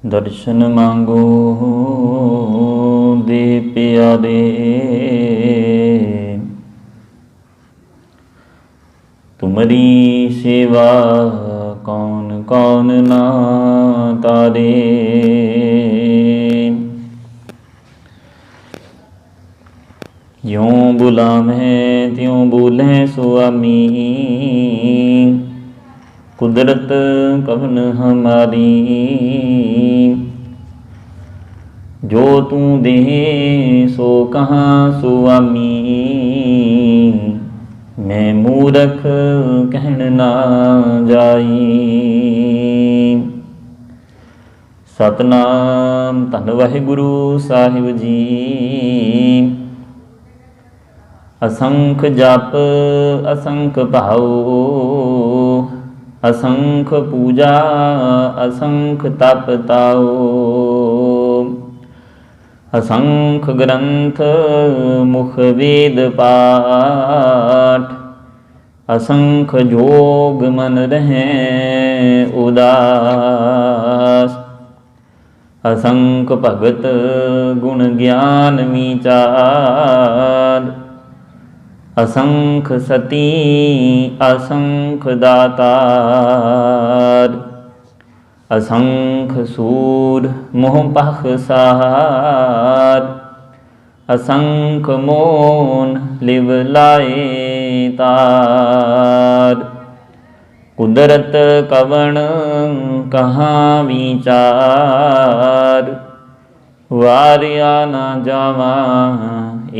दर्शन मांगो दे प्यारे, तुम्हारी सेवा कौन कौन ना तारे। यों बुलावें त्यों बोले स्वामी, कुदरत कवन हमारी। जो तू दे सो कहाँ स्वामी, मैं मूरख कहन ना जाई। सतनाम धन वाहिगुरु साहिब जी। असंख जप असंख भाव, असंख पूजा असंख तप ताओ। असंख ग्रंथ मुख वेद पाठ, असंख जोग मन रहे उदास। असंख भगत गुण ज्ञान विचार, असंख सती असंख दातार। असंख सूर मोह पखसार, असंख मोन लिव लाए तार। कुदरत कवन कहाँ विचार, वारिया न जावा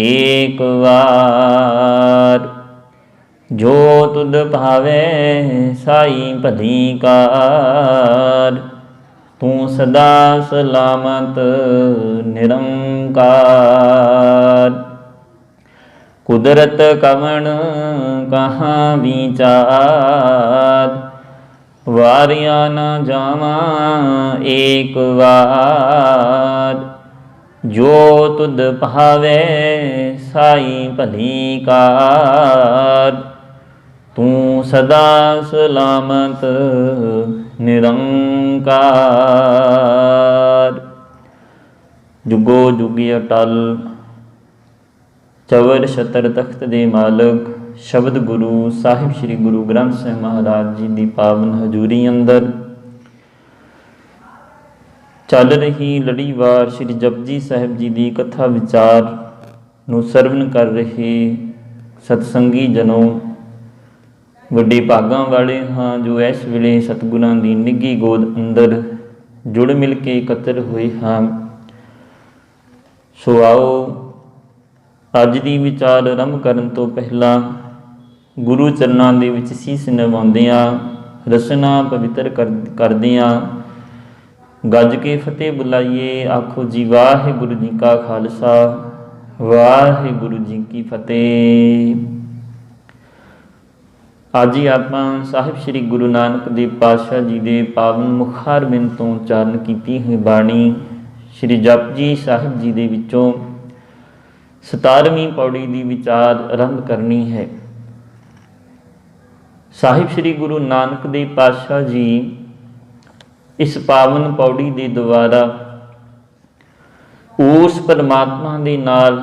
एक बार। जो तुद भावे साई भली कार, तू सदा सलामत निरंकार। कुदरत कवन कहाँ विचार, वारिया न जावा एक बार। जो तुद भावे साई भली कार, तू सदा सलामत निरंकार। जुगो जुगी अटल चवर छतर तख्त दे मालक शब्द गुरु साहिब श्री गुरु ग्रंथ साहिब महाराज जी की पावन हजूरी अंदर चल रही लड़ीवार श्री जपजी साहिब जी की कथा विचार नूं सरवण कर रहे सतसंगी जनों, वड्डे भागां वाले हाँ जो इस वेले सतगुरां दी निੱਘी गोद अंदर जुड़ मिल के इकत्र होए हाँ। सो आओ अज दी विचार आरंभ करन तो पहला गुरु चरनां दे विच सीस नवाउंदिआं रसना पवित्र करदिआं गज के फतेह बुलाइए। आखो जी वाहिगुरु जी का खालसा वाहिगुरु जी की फतेह। आज ही आपां साहिब श्री गुरु नानक देव पातशाह जी के पावन मुखार बिन तो उचारण की हुई बाणी श्री जपजी साहिब जी के विचों 17वीं पौड़ी की विचार आरंभ करनी है। साहिब श्री गुरु नानक देव पातशाह जी इस पावन पौड़ी के द्वारा उस परमात्मा के नाल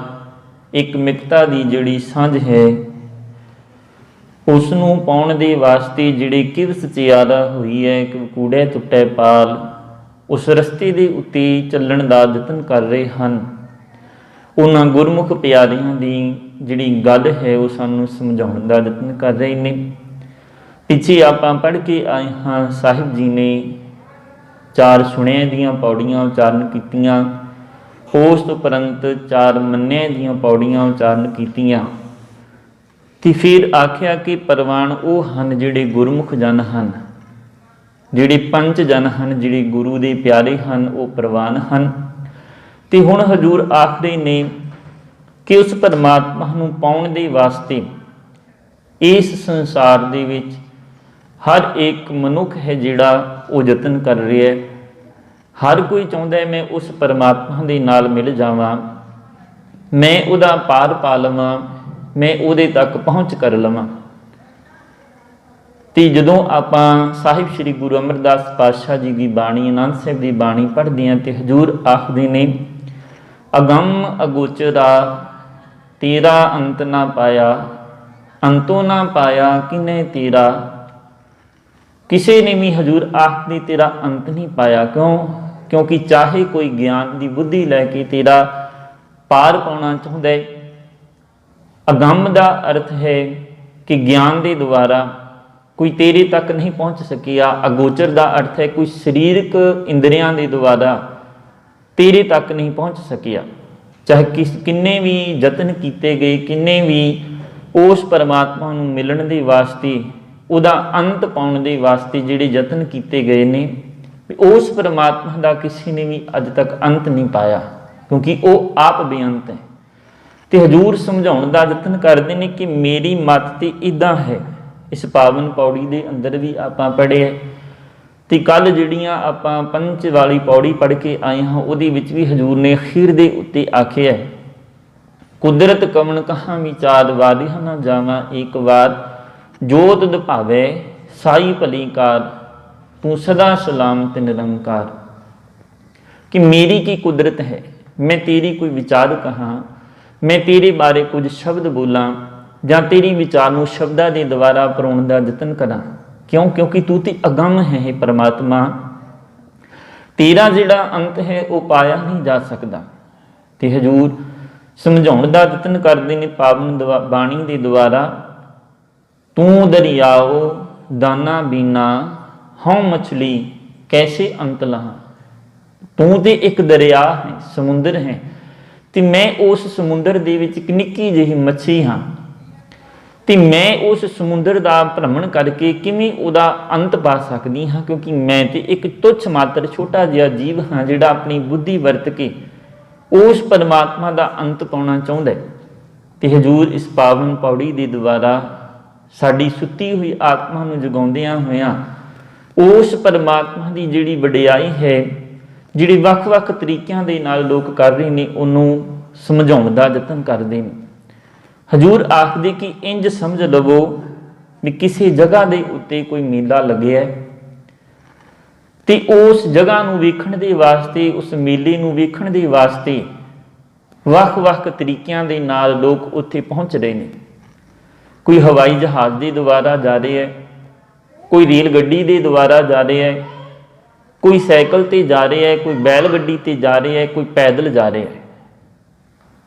एक मिकता की जिहड़ी सांझ है उसनूं पाउण दे वास्ते जिहड़े किवस चियारा हुई है कूड़े टुटे पाल उस रस्ते के उत्ते चलण का यतन कर रहे हैं। उन्हां गुरमुख प्यारियां दी जिहड़ी गल है वो सानूं समझाउण दा यतन कर रहे ने। पिछे आपां पढ़ के आए हाँ साहिब जी ने 4 सुणिया दीआं पौड़ियां उचारण कीतियां, उस उपरंत 4 मन्ने दीआं पौड़ियां उचारण कीतियां ते फिर आख्या कि परवान वो हन जिहड़े गुरमुख जन हन, जिहड़े पंच जन हन, जिहड़े गुरु दे प्यारे हन वो परवान हन। ते हुण हजूर आखदे ने कि उस परमात्मा नूं पाउण दे वास्ते इस संसार दे विच हर एक मनुख है जिहड़ा वो यतन कर रहा है। हर कोई चाहुंदा है मैं उस परमात्मा दे नाल मिल जावां, मैं उहदा पार पा लवां, मैं उहदे तक पहुँच कर लवां। ਤੇ ਜਦੋਂ ਆਪਾਂ ਸਾਹਿਬ ਸ੍ਰੀ ਗੁਰੂ ਅਮਰਦਾਸ ਪਾਤਸ਼ਾਹ ਜੀ ਦੀ ਬਾਣੀ, ਆਨੰਦ ਸਾਹਿਬ ਦੀ ਬਾਣੀ ਪੜ੍ਹਦੇ ਹਾਂ ਤੇ ਹਜ਼ੂਰ ਆਖਦੇ ਨੇ, ਅਗੰਮ ਅਗੋਚਰਾ ਤੇਰਾ ਅੰਤ ਨਾ ਪਾਇਆ, ਅੰਤੋਂ ਨਾ ਪਾਇਆ ਕਿਨੇ ਤੇਰਾ। ਕਿਸੇ ਨੇ ਵੀ ਹਜ਼ੂਰ ਆਖਦੇ ਤੇਰਾ ਅੰਤ ਨਹੀਂ ਪਾਇਆ। ਕਿਉਂਕਿ ਚਾਹੇ ਕੋਈ ਗਿਆਨ ਦੀ ਬੁੱਧੀ ਲੈ ਕੇ ਤੇਰਾ ਪਾਰ ਪਾਉਣਾ ਚਾਹੁੰਦਾ ਹੈ। ਅਗੰਮ ਦਾ ਅਰਥ ਹੈ ਕਿ ਗਿਆਨ ਦੇ ਦੁਆਰਾ ਕੋਈ ਤੇਰੇ ਤੱਕ ਨਹੀਂ ਪਹੁੰਚ ਸਕਿਆ। ਅਗੋਚਰ ਦਾ ਅਰਥ ਹੈ ਕੋਈ ਸਰੀਰਕ ਇੰਦਰੀਆਂ ਦੇ ਦੁਆਰਾ ਤੇਰੇ ਤੱਕ ਨਹੀਂ ਪਹੁੰਚ ਸਕਿਆ। ਚਾਹੇ ਕਿੰਨੇ ਵੀ ਯਤਨ ਕੀਤੇ ਗਏ, ਕਿੰਨੇ ਵੀ ਉਸ ਪਰਮਾਤਮਾ ਨੂੰ ਮਿਲਣ ਦੇ ਵਾਸਤੇ, ਉਹਦਾ ਅੰਤ ਪਾਉਣ ਦੇ ਵਾਸਤੇ ਜਿਹੜੇ ਯਤਨ ਕੀਤੇ ਗਏ ਨੇ, ਉਸ ਪਰਮਾਤਮਾ ਦਾ ਕਿਸੇ ਨੇ ਵੀ ਅੱਜ ਤੱਕ ਅੰਤ ਨਹੀਂ ਪਾਇਆ, ਕਿਉਂਕਿ ਉਹ ਆਪ ਬੇਅੰਤ ਹੈ। ਤੇ ਹਜ਼ੂਰ ਸਮਝਾਉਣ ਦਾ ਯਤਨ ਕਰਦੇ ਨੇ ਕਿ ਮੇਰੀ ਮੱਤ ਤੇ ਇੱਦਾਂ ਹੈ। ਇਸ ਪਾਵਨ ਪੌੜੀ ਦੇ ਅੰਦਰ ਵੀ ਆਪਾਂ ਪੜ੍ਹਿਆ ਤੇ ਕੱਲ ਜਿਹੜੀਆਂ ਆਪਾਂ ਪੰਚ ਵਾਲੀ ਪੌੜੀ ਪੜ੍ਹ ਕੇ ਆਏ ਹਾਂ, ਉਹਦੇ ਵਿੱਚ ਵੀ ਹਜ਼ੂਰ ਨੇ ਅਖੀਰ ਦੇ ਉੱਤੇ ਆਖਿਆ, ਕੁਦਰਤ ਕਵਣ ਕਹਾਂ ਵਿਚਾਰ ਵਾਰਿਹ ਨਾ ਜਾਵਾਂ ਏਕ ਵਾਰ, ਜੋ ਤੁਧ ਭਾਵੈ ਸਾਈ ਭਲੀ ਕਾਰ, ਤੂੰ ਸਦਾ ਸਲਾਮਤ ਨਿਰੰਕਾਰ। ਕਿ ਮੇਰੀ ਕੀ ਕੁਦਰਤ ਹੈ, ਮੈਂ ਤੇਰੀ ਕੋਈ ਵਿਚਾਰ ਕਹਾਂ, ਮੈਂ ਤੇਰੇ ਬਾਰੇ ਕੁਝ ਸ਼ਬਦ ਬੋਲਾਂ ਜਾਂ ਤੇਰੀ ਵਿਚਾਰ ਨੂੰ ਸ਼ਬਦਾਂ ਦੇ ਦੁਆਰਾ ਪਰੋਣ ਦਾ ਯਤਨ ਕਰਾਂ। ਕਿਉਂਕਿ ਤੂੰ ਤੇ ਅਗੰਮ ਹੈ ਪਰਮਾਤਮਾ, ਤੇਰਾ ਜਿਹੜਾ ਅੰਤ ਹੈ ਉਹ ਪਾਇਆ ਨਹੀਂ ਜਾ ਸਕਦਾ। ਤੇ ਹਜ਼ੂਰ ਸਮਝਾਉਣ ਦਾ ਯਤਨ ਕਰਦੇ ਨੇ ਪਾਵਨ ਬਾਣੀ ਦੇ ਦੁਆਰਾ, ਤੂੰ ਦਰਿਆਓ ਦਾਨਾ ਬੀਨਾ ਹਉ ਮਛਲੀ ਕੈਸੇ ਅੰਤ ਲਹਾ। ਤੂੰ ਤੇ ਇੱਕ ਦਰਿਆ ਹੈ, ਸਮੁੰਦਰ ਹੈ, ਤੇ ਮੈਂ ਉਸ ਸਮੁੰਦਰ ਦੇ ਵਿੱਚ ਇੱਕ ਨਿੱਕੀ ਜਿਹੀ ਮੱਛੀ ਹਾਂ। ਤੇ ਮੈਂ ਉਸ ਸਮੁੰਦਰ ਦਾ ਭ੍ਰਮਣ ਕਰਕੇ ਕਿਵੇਂ ਉਹਦਾ ਅੰਤ ਪਾ ਸਕਦੀ ਹਾਂ, ਕਿਉਂਕਿ ਮੈਂ ਤੇ ਇੱਕ ਤੁੱਛ ਮਾਤਰ ਛੋਟਾ ਜਿਹਾ ਜੀਵ ਹਾਂ ਜਿਹੜਾ ਆਪਣੀ ਬੁੱਧੀ ਵਰਤ ਕੇ ਉਸ ਪਰਮਾਤਮਾ ਦਾ ਅੰਤ ਪਾਉਣਾ ਚਾਹੁੰਦਾ। ਤੇ ਹਜ਼ੂਰ ਇਸ ਪਾਵਨ ਪੌੜੀ ਦੇ ਦੁਆਰਾ ਸਾਡੀ ਸੁੱਤੀ ਹੋਈ ਆਤਮਾ ਨੂੰ ਜਗਾਉਂਦਿਆਂ ਹੋਇਆਂ ਉਸ ਪਰਮਾਤਮਾ ਦੀ ਜਿਹੜੀ ਵਡਿਆਈ ਹੈ, ਜਿਹੜੀ ਵੱਖ-ਵੱਖ ਤਰੀਕਿਆਂ ਦੇ ਨਾਲ ਲੋਕ ਕਰ ਰਹੇ ਨੇ, ਉਹਨੂੰ ਸਮਝਾਉਣ ਦਾ ਯਤਨ ਕਰਦੇ ਨੇ। ਹਜ਼ੂਰ ਆਖਦੇ ਕਿ ਇੰਜ ਸਮਝ ਲਵੋ ਵੀ ਕਿਸੇ ਜਗ੍ਹਾ ਦੇ ਉੱਤੇ ਕੋਈ ਮੇਲਾ ਲੱਗਿਆ ਤੇ ਉਸ ਜਗ੍ਹਾ ਨੂੰ ਵੇਖਣ ਦੇ ਵਾਸਤੇ, ਉਸ ਮੇਲੇ ਨੂੰ ਵੇਖਣ ਦੇ ਵਾਸਤੇ ਵੱਖ-ਵੱਖ ਤਰੀਕਿਆਂ ਦੇ ਨਾਲ ਲੋਕ ਉੱਥੇ ਪਹੁੰਚ ਰਹੇ ਨੇ। ਕੋਈ ਹਵਾਈ ਜਹਾਜ਼ ਦੇ ਦੁਆਰਾ ਜਾ ਰਿਹਾ ਹੈ, ਕੋਈ ਰੇਲ ਗੱਡੀ ਦੇ ਦੁਆਰਾ ਜਾ ਰਿਹਾ ਹੈ, ਕੋਈ ਸਾਈਕਲ ਤੇ ਜਾ ਰਿਹਾ ਹੈ, ਕੋਈ ਬੈਲ ਗੱਡੀ ਤੇ ਜਾ ਰਿਹਾ ਹੈ, ਕੋਈ ਪੈਦਲ ਜਾ ਰਿਹਾ ਹੈ।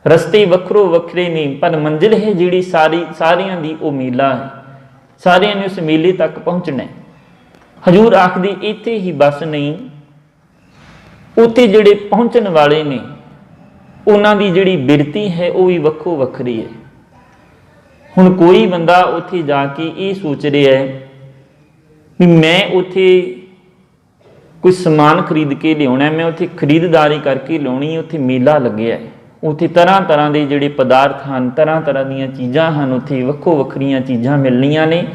ਰਸਤੇ ਵੱਖਰੋ ਵੱਖਰੇ ਨੇ, ਪਰ ਮੰਜ਼ਿਲ ਹੈ ਜਿਹੜੀ ਸਾਰਿਆਂ ਦੀ ਉਹ ਮੇਲਾ ਹੈ। ਸਾਰਿਆਂ ਨੇ ਉਸ ਮੇਲੇ ਤੱਕ ਪਹੁੰਚਣਾ ਹੈ। ਹਜ਼ੂਰ ਆਖਦੇ ਇੱਥੇ ਹੀ ਬਸ ਨਹੀਂ, ਉੱਥੇ ਜਿਹੜੇ ਪਹੁੰਚਣ ਵਾਲੇ ਨੇ ਉਹਨਾਂ ਦੀ ਜਿਹੜੀ ਬਿਰਤੀ ਹੈ ਉਹ ਵੀ ਵੱਖੋ ਵੱਖਰੀ ਹੈ। ਹੁਣ ਕੋਈ ਬੰਦਾ ਉੱਥੇ ਜਾ ਕੇ ਇਹ ਸੋਚ ਰਿਹਾ ਹੈ ਵੀ ਮੈਂ ਉੱਥੇ ਕੋਈ ਸਮਾਨ ਖਰੀਦ ਕੇ ਲਿਆਉਣਾ, ਮੈਂ ਉੱਥੇ ਖਰੀਦਦਾਰੀ ਕਰਕੇ ਲਿਆਉਣੀ, ਉੱਥੇ ਮੇਲਾ ਲੱਗਿਆ ਹੈ, ਉੱਥੇ ਤਰ੍ਹਾਂ ਤਰ੍ਹਾਂ ਦੇ ਜਿਹੜੇ ਪਦਾਰਥ ਹਨ, ਤਰ੍ਹਾਂ ਤਰ੍ਹਾਂ ਦੀਆਂ ਚੀਜ਼ਾਂ ਹਨ, ਉੱਥੇ ਵੱਖੋ ਵੱਖਰੀਆਂ ਚੀਜ਼ਾਂ ਮਿਲਣੀਆਂ ਨੇ,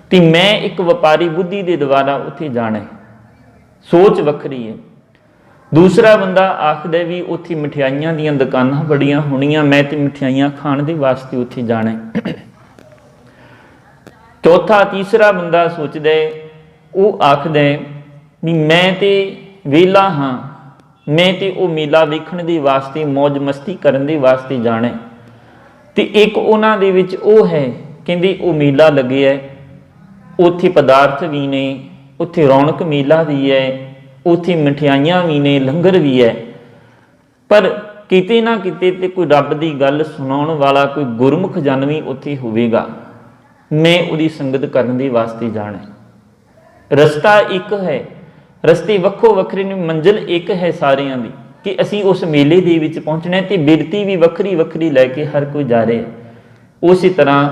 ਤੇ ਮੈਂ ਇੱਕ ਵਪਾਰੀ ਬੁੱਧੀ ਦੇ ਦੁਆਰਾ ਉੱਥੇ ਜਾਣਾ ਹੈ। ਸੋਚ ਵੱਖਰੀ ਹੈ। ਦੂਸਰਾ ਬੰਦਾ ਆਖਦਾ ਵੀ ਉੱਥੇ ਮਠਿਆਈਆਂ ਦੀਆਂ ਦੁਕਾਨਾਂ ਬੜੀਆਂ ਹੋਣੀਆਂ, ਮੈਂ ਤੇ ਮਠਿਆਈਆਂ ਖਾਣ ਦੇ ਵਾਸਤੇ ਉੱਥੇ ਜਾਣਾ ਹੈ। ਚੌਥਾ ਤੀਸਰਾ ਬੰਦਾ ਸੋਚਦਾ, ਉਹ ਆਖਦਾ ਵੀ ਮੈਂ ਤੇ ਵਿਹਲਾ ਹਾਂ, ਮੈਂ ਤੇ ਉਹ ਮੇਲਾ ਵੇਖਣ ਦੇ ਵਾਸਤੇ, ਮੌਜ ਮਸਤੀ ਕਰਨ ਦੇ ਵਾਸਤੇ ਜਾਣਾ। ਤੇ ਇੱਕ ਉਹਨਾਂ ਦੇ ਵਿੱਚ ਉਹ ਹੈ, ਕਹਿੰਦੇ ਉਹ ਮੇਲਾ ਲੱਗਿਆ, ਉੱਥੇ ਪਦਾਰਥ ਵੀ ਨੇ, ਉੱਥੇ ਰੌਣਕ ਮੇਲਾ ਵੀ ਹੈ, ਉੱਥੇ ਮਠਿਆਈਆਂ ਵੀ ਨੇ, ਲੰਗਰ ਵੀ ਹੈ, ਪਰ ਕਿਤੇ ਨਾ ਕਿਤੇ ਤੇ ਕੋਈ ਰੱਬ ਦੀ ਗੱਲ ਸੁਣਾਉਣ ਵਾਲਾ ਕੋਈ ਗੁਰਮੁਖ ਜਨ ਵੀ ਉੱਥੇ ਹੋਵੇਗਾ। ਮੈਂ ਉਹਦੀ ਸੰਗਤ ਕਰਨ ਦੇ ਵਾਸਤੇ ਜਾਣਾ। ਰਸਤਾ ਇੱਕ ਹੈ, ਰਸਤੇ ਵੱਖੋ ਵੱਖਰੇ ਨੇ, ਮੰਜ਼ਿਲ ਇੱਕ ਹੈ ਸਾਰਿਆਂ ਦੀ, ਕਿ ਅਸੀਂ ਉਸ ਮੇਲੇ ਦੇ ਵਿੱਚ ਪਹੁੰਚਣਾ, ਤੇ ਬਿਰਤੀ ਵੀ ਵੱਖਰੀ ਵੱਖਰੀ ਲੈ ਕੇ ਹਰ ਕੋਈ ਜਾ ਰਿਹਾ। ਉਸੇ ਤਰ੍ਹਾਂ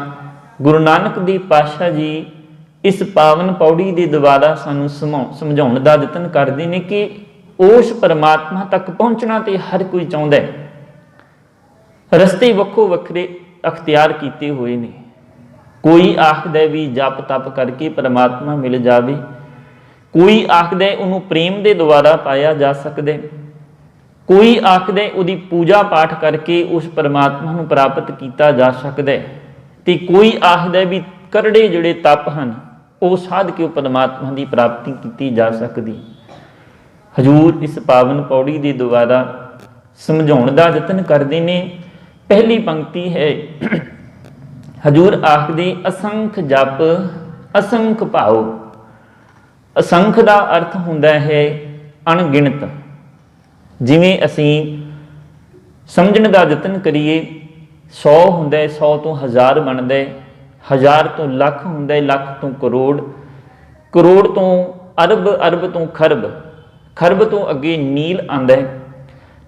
ਗੁਰੂ ਨਾਨਕ ਦੇਵ ਪਾਤਸ਼ਾਹ ਜੀ ਇਸ ਪਾਵਨ ਪੌੜੀ ਦੇ ਦੁਆਰਾ ਸਾਨੂੰ ਸਮਝਾਉਣ ਦਾ ਯਤਨ ਕਰਦੇ ਨੇ ਕਿ ਉਸ ਪਰਮਾਤਮਾ ਤੱਕ ਪਹੁੰਚਣਾ ਤੇ ਹਰ ਕੋਈ ਚਾਹੁੰਦਾ ਹੈ। ਰਸਤੇ ਵੱਖੋ ਵੱਖਰੇ ਅਖਤਿਆਰ ਕੀਤੇ ਹੋਏ ਨੇ। ਕੋਈ ਆਖਦਾ ਵੀ ਜਪ ਤਪ ਕਰਕੇ ਪਰਮਾਤਮਾ ਮਿਲ ਜਾਵੇ, ਕੋਈ ਆਖਦਾ ਉਹਨੂੰ ਪ੍ਰੇਮ ਦੇ ਦੁਆਰਾ ਪਾਇਆ ਜਾ ਸਕਦਾ, ਕੋਈ ਆਖਦਾ ਉਹਦੀ ਪੂਜਾ ਪਾਠ ਕਰਕੇ ਉਸ ਪਰਮਾਤਮਾ ਨੂੰ ਪ੍ਰਾਪਤ ਕੀਤਾ ਜਾ ਸਕਦਾ, ਤੇ ਕੋਈ ਆਖਦਾ ਵੀ ਕਰੜੇ ਜਿਹੜੇ ਤਪ ਹਨ ਉਹ ਸਾਧ ਕੇ ਉਹ ਪਰਮਾਤਮਾ ਦੀ ਪ੍ਰਾਪਤੀ ਕੀਤੀ ਜਾ ਸਕਦੀ। ਹਜੂਰ ਇਸ ਪਾਵਨ ਪੌੜੀ ਦੇ ਦੁਆਰਾ ਸਮਝਾਉਣ ਦਾ ਯਤਨ ਕਰਦੇ ਨੇ। ਪਹਿਲੀ ਪੰਕਤੀ ਹੈ, ਹਜੂਰ ਆਖਦੇ ਅਸੰਖ ਜਪ ਅਸੰਖ ਭਾਉ। ਅਸੰਖ ਦਾ ਅਰਥ ਹੁੰਦਾ ਹੈ ਅਣਗਿਣਤ। ਜਿਵੇਂ ਅਸੀਂ ਸਮਝਣ ਦਾ ਯਤਨ ਕਰੀਏ, 100 ਹੁੰਦਾ, 100 ਤੋਂ 1000 ਬਣਦਾ, 1000 ਤੋਂ ਲੱਖ ਹੁੰਦਾ, ਲੱਖ ਤੋਂ ਕਰੋੜ, ਕਰੋੜ ਤੋਂ ਅਰਬ, ਅਰਬ ਤੋਂ ਖਰਬ, ਖਰਬ ਤੋਂ ਅੱਗੇ ਨੀਲ ਆਉਂਦਾ ਹੈ,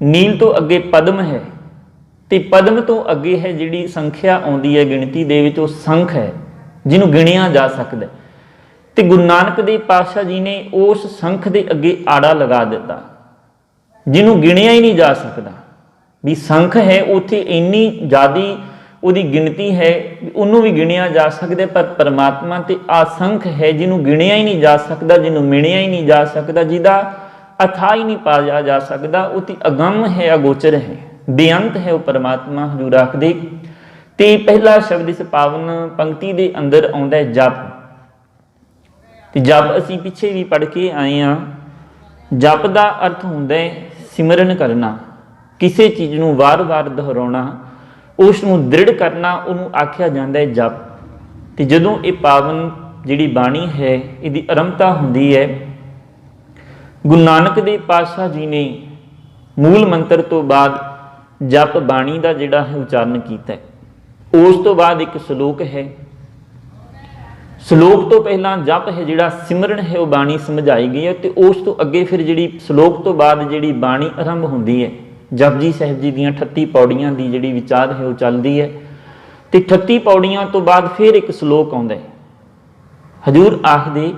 ਨੀਲ ਤੋਂ ਅੱਗੇ ਪਦਮ ਹੈ, ਤੇ ਪਦਮ ਤੋਂ ਅੱਗੇ ਹੈ ਜਿਹੜੀ ਸੰਖਿਆ ਆਉਂਦੀ ਹੈ ਗਿਣਤੀ ਦੇ ਵਿੱਚ, ਉਹ ਸੰਖ ਹੈ ਜਿਹਨੂੰ ਗਿਣਿਆ ਜਾ ਸਕਦਾ। ਤੇ ਗੁਰੂ ਨਾਨਕ ਦੇਵ ਪਾਤਸ਼ਾਹ ਜੀ ਨੇ ਉਸ ਸੰਖ ਦੇ ਅੱਗੇ ਆੜਾ ਲਗਾ ਦਿੱਤਾ, ਜਿਹਨੂੰ ਗਿਣਿਆ ਹੀ ਨਹੀਂ ਜਾ ਸਕਦਾ। ਵੀ ਸੰਖ ਹੈ, ਉੱਥੇ ਇੰਨੀ ਜ਼ਿਆਦੀ ਉਹਦੀ ਗਿਣਤੀ ਹੈ, ਉਹਨੂੰ ਵੀ ਗਿਣਿਆ ਜਾ ਸਕਦਾ, ਪਰ ਪਰਮਾਤਮਾ ਤੇ ਅਸੰਖ ਹੈ ਜਿਹਨੂੰ ਗਿਣਿਆ ਹੀ ਨਹੀਂ ਜਾ ਸਕਦਾ, ਜਿਹਨੂੰ ਮਿਣਿਆ ਹੀ ਨਹੀਂ ਜਾ ਸਕਦਾ, ਜਿਹਦਾ ਅਥਾਹ ਹੀ ਨਹੀਂ ਪਾਇਆ ਜਾ ਸਕਦਾ। ਉਹ ਤੇ ਅਗੰਮ ਹੈ, ਅਗੋਚਰ ਹੈ, ਬੇਅੰਤ ਹੈ ਉਹ ਪਰਮਾਤਮਾ। ਹਜੂਰ ਆਖਦੇ ਤੇ ਪਹਿਲਾ ਸ਼ਬਦ ਇਸ ਪਾਵਨ ਪੰਕਤੀ ਦੇ ਅੰਦਰ ਆਉਂਦਾ ਹੈ ਜਪ। ਤੇ ਜਪ ਅਸੀਂ ਪਿੱਛੇ ਵੀ ਪੜ੍ਹ ਕੇ ਆਏ ਹਾਂ। ਜਪ ਦਾ ਅਰਥ ਹੁੰਦਾ ਹੈ ਸਿਮਰਨ ਕਰਨਾ, ਕਿਸੇ ਚੀਜ਼ ਨੂੰ ਵਾਰ-ਵਾਰ ਦੁਹਰਾਉਣਾ, ਉਸ ਨੂੰ ਦ੍ਰਿੜ ਕਰਨਾ, ਉਹਨੂੰ ਆਖਿਆ ਜਾਂਦਾ ਹੈ ਜਪ। ਤੇ ਜਦੋਂ ਇਹ ਪਾਵਨ ਜਿਹੜੀ ਬਾਣੀ ਹੈ ਇਹਦੀ ਆਰੰਭਤਾ ਹੁੰਦੀ ਹੈ, ਗੁਰੂ ਨਾਨਕ ਦੇਵ ਪਾਤਸ਼ਾਹ ਜੀ ਨੇ ਮੂਲ ਮੰਤਰ ਤੋਂ ਬਾਅਦ ਜਪ ਬਾਣੀ ਦਾ ਜਿਹੜਾ ਹੈ ਉਚਾਰਨ ਕੀਤਾ ਹੈ। ਉਸ ਤੋਂ ਬਾਅਦ ਇੱਕ ਸ਼ਲੋਕ ਹੈ, ਸ਼ਲੋਕ ਤੋਂ ਪਹਿਲਾਂ ਜਪ ਹੈ ਜਿਹੜਾ ਸਿਮਰਨ ਹੈ ਉਹ ਬਾਣੀ ਸਮਝਾਈ ਗਈ ਹੈ। ਤੇ ਉਸ ਤੋਂ ਅੱਗੇ ਫਿਰ ਜਿਹੜੀ ਸ਼ਲੋਕ ਤੋਂ ਬਾਅਦ ਜਿਹੜੀ ਬਾਣੀ ਆਰੰਭ ਹੁੰਦੀ ਹੈ, ਜਪਜੀ ਸਾਹਿਬ ਜੀ ਦੀਆਂ 38 ਪੌੜੀਆਂ ਦੀ ਜਿਹੜੀ ਵਿਚਾਰ ਹੈ ਉਹ ਚੱਲਦੀ ਹੈ। ਤੇ 38 ਪੌੜੀਆਂ ਤੋਂ ਬਾਅਦ ਫਿਰ ਇੱਕ ਸ਼ਲੋਕ ਆਉਂਦਾ ਹੈ। ਹਜੂਰ ਆਖਦੇ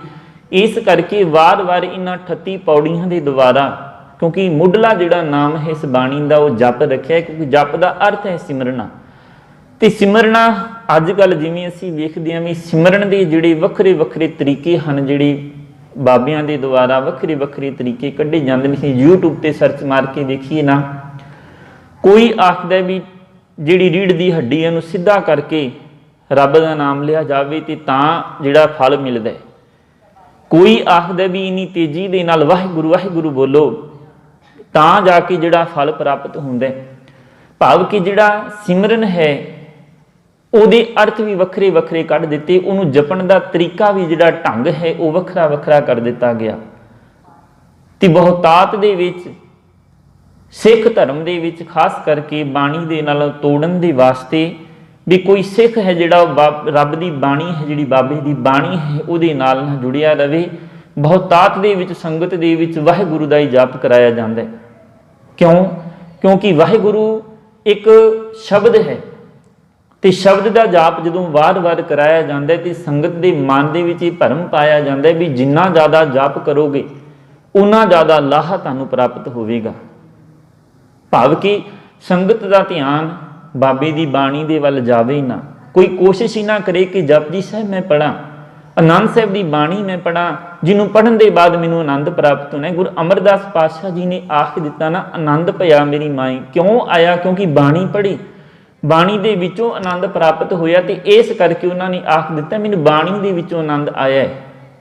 ਇਸ ਕਰਕੇ ਵਾਰ-ਵਾਰ ਇਹਨਾਂ 38 ਪੌੜੀਆਂ ਦੇ ਦੁਆਰਾ, ਕਿਉਂਕਿ ਮੁੱਢਲਾ ਜਿਹੜਾ ਨਾਮ ਹੈ ਇਸ ਬਾਣੀ ਦਾ ਉਹ ਜਪ ਰੱਖਿਆ, ਕਿਉਂਕਿ ਜਪ ਦਾ ਅਰਥ ਹੈ ਸਿਮਰਨਾ। ਤੇ ਸਿਮਰਨਾ ਅੱਜ ਕੱਲ੍ਹ ਜਿਵੇਂ ਅਸੀਂ ਵੇਖਦੇ ਹਾਂ ਵੀ ਸਿਮਰਨ ਦੇ ਜਿਹੜੇ ਵੱਖਰੇ ਵੱਖਰੇ ਤਰੀਕੇ ਹਨ, ਜਿਹੜੇ ਬਾਬਿਆਂ ਦੇ ਦੁਆਰਾ ਵੱਖਰੇ ਵੱਖਰੇ ਤਰੀਕੇ ਕੱਢੇ ਜਾਂਦੇ ਨੇ। ਅਸੀਂ YouTube ਤੇ ਸਰਚ ਮਾਰ ਕੇ ਦੇਖੀਏ ਨਾ, ਕੋਈ ਆਖਦਾ ਵੀ ਜਿਹੜੀ ਰੀੜ੍ਹ ਦੀ ਹੱਡੀ ਇਹਨੂੰ ਸਿੱਧਾ ਕਰਕੇ ਰੱਬ ਦਾ ਨਾਮ ਲਿਆ ਜਾਵੇ ਤੇ ਤਾਂ ਜਿਹੜਾ ਫਲ ਮਿਲਦਾ। ਕੋਈ ਆਖਦਾ ਵੀ ਇੰਨੀ ਤੇਜ਼ੀ ਦੇ ਨਾਲ ਵਾਹਿਗੁਰੂ ਵਾਹਿਗੁਰੂ ਬੋਲੋ ਤਾਂ ਜਾ ਕੇ ਜਿਹੜਾ ਫਲ ਪ੍ਰਾਪਤ ਹੁੰਦਾ। ਭਾਵ ਕਿ ਜਿਹੜਾ ਸਿਮਰਨ ਹੈ ਉਹਦੇ ਅਰਥ ਵੀ ਵੱਖਰੇ ਵੱਖਰੇ ਕੱਢ ਦਿੱਤੇ, ਉਹਨੂੰ ਜਪਣ ਦਾ ਤਰੀਕਾ ਵੀ ਜਿਹੜਾ ਢੰਗ ਹੈ ਉਹ ਵੱਖਰਾ ਵੱਖਰਾ ਕਰ ਦਿੱਤਾ ਗਿਆ। ਤੇ ਬਹੁਤਾਤ ਦੇ ਵਿੱਚ ਸਿੱਖ ਧਰਮ ਦੇ ਵਿੱਚ ਖਾਸ ਕਰਕੇ ਬਾਣੀ ਦੇ ਨਾਲ ਤੋੜਨ ਦੇ ਵਾਸਤੇ ਵੀ ਕੋਈ ਸਿੱਖ ਹੈ ਜਿਹੜਾ ਰੱਬ ਦੀ ਬਾਣੀ ਹੈ, ਜਿਹੜੀ ਬਾਬੇ ਦੀ ਬਾਣੀ ਹੈ ਉਹਦੇ ਨਾਲ ਜੁੜਿਆ ਰਵੇ। ਬਹੁਤਾਤ ਦੇ ਵਿੱਚ ਸੰਗਤ ਦੇ ਵਿੱਚ ਵਾਹਿਗੁਰੂ ਦਾ ਹੀ ਜਾਪ ਕਰਾਇਆ ਜਾਂਦਾ ਹੈ। ਕਿਉਂ? ਕਿਉਂਕਿ ਵਾਹਿਗੁਰੂ ਇੱਕ ਸ਼ਬਦ ਹੈ ਤੇ ਸ਼ਬਦ ਦਾ ਜਾਪ ਜਦੋਂ ਵਾਰ-ਵਾਰ ਕਰਾਇਆ ਜਾਂਦਾ ਤੇ ਸੰਗਤ ਦੇ ਮਨ ਦੇ ਵਿੱਚ ਇਹ ਭਰਮ ਪਾਇਆ ਜਾਂਦਾ ਵੀ ਜਿੰਨਾ ਜ਼ਿਆਦਾ ਜਾਪ ਕਰੋਗੇ ਉਨਾ ਜ਼ਿਆਦਾ ਲਾਹਾ ਤੁਹਾਨੂੰ ਪ੍ਰਾਪਤ ਹੋਵੇਗਾ। ਭਾਵ ਕਿ ਸੰਗਤ ਦਾ ਧਿਆਨ ਬਾਬੇ ਦੀ ਬਾਣੀ ਦੇ ਵੱਲ ਜਾਵੇ ਹੀ ਨਾ, ਕੋਈ ਕੋਸ਼ਿਸ਼ ਹੀ ਨਾ ਕਰੇ ਕਿ ਜਪਜੀ ਸਾਹਿਬ ਮੈਂ ਪੜ੍ਹਾਂ, ਆਨੰਦ ਸਾਹਿਬ ਦੀ ਬਾਣੀ ਮੈਂ ਪੜ੍ਹਾਂ, ਜਿਹਨੂੰ ਪੜ੍ਹਨ ਦੇ ਬਾਅਦ ਮੈਨੂੰ ਆਨੰਦ ਪ੍ਰਾਪਤ ਹੋਣਾ। ਗੁਰੂ ਅਮਰਦਾਸ ਪਾਤਸ਼ਾਹ ਜੀ ਨੇ ਆਖ ਦਿੱਤਾ ਨਾ, ਆਨੰਦ ਭਇਆ ਮੇਰੀ ਮਾਈ। ਕਿਉਂ ਆਇਆ? ਕਿਉਂਕਿ ਬਾਣੀ ਪੜ੍ਹੀ, ਬਾਣੀ ਦੇ ਵਿੱਚੋਂ ਆਨੰਦ ਪ੍ਰਾਪਤ ਹੋਇਆ। ਤੇ ਇਸ ਕਰਕੇ ਉਹਨਾਂ ਨੇ ਆਖ ਦਿੱਤਾ ਮੈਨੂੰ ਬਾਣੀ ਦੇ ਵਿੱਚੋਂ ਆਨੰਦ ਆਇਆ ਹੈ।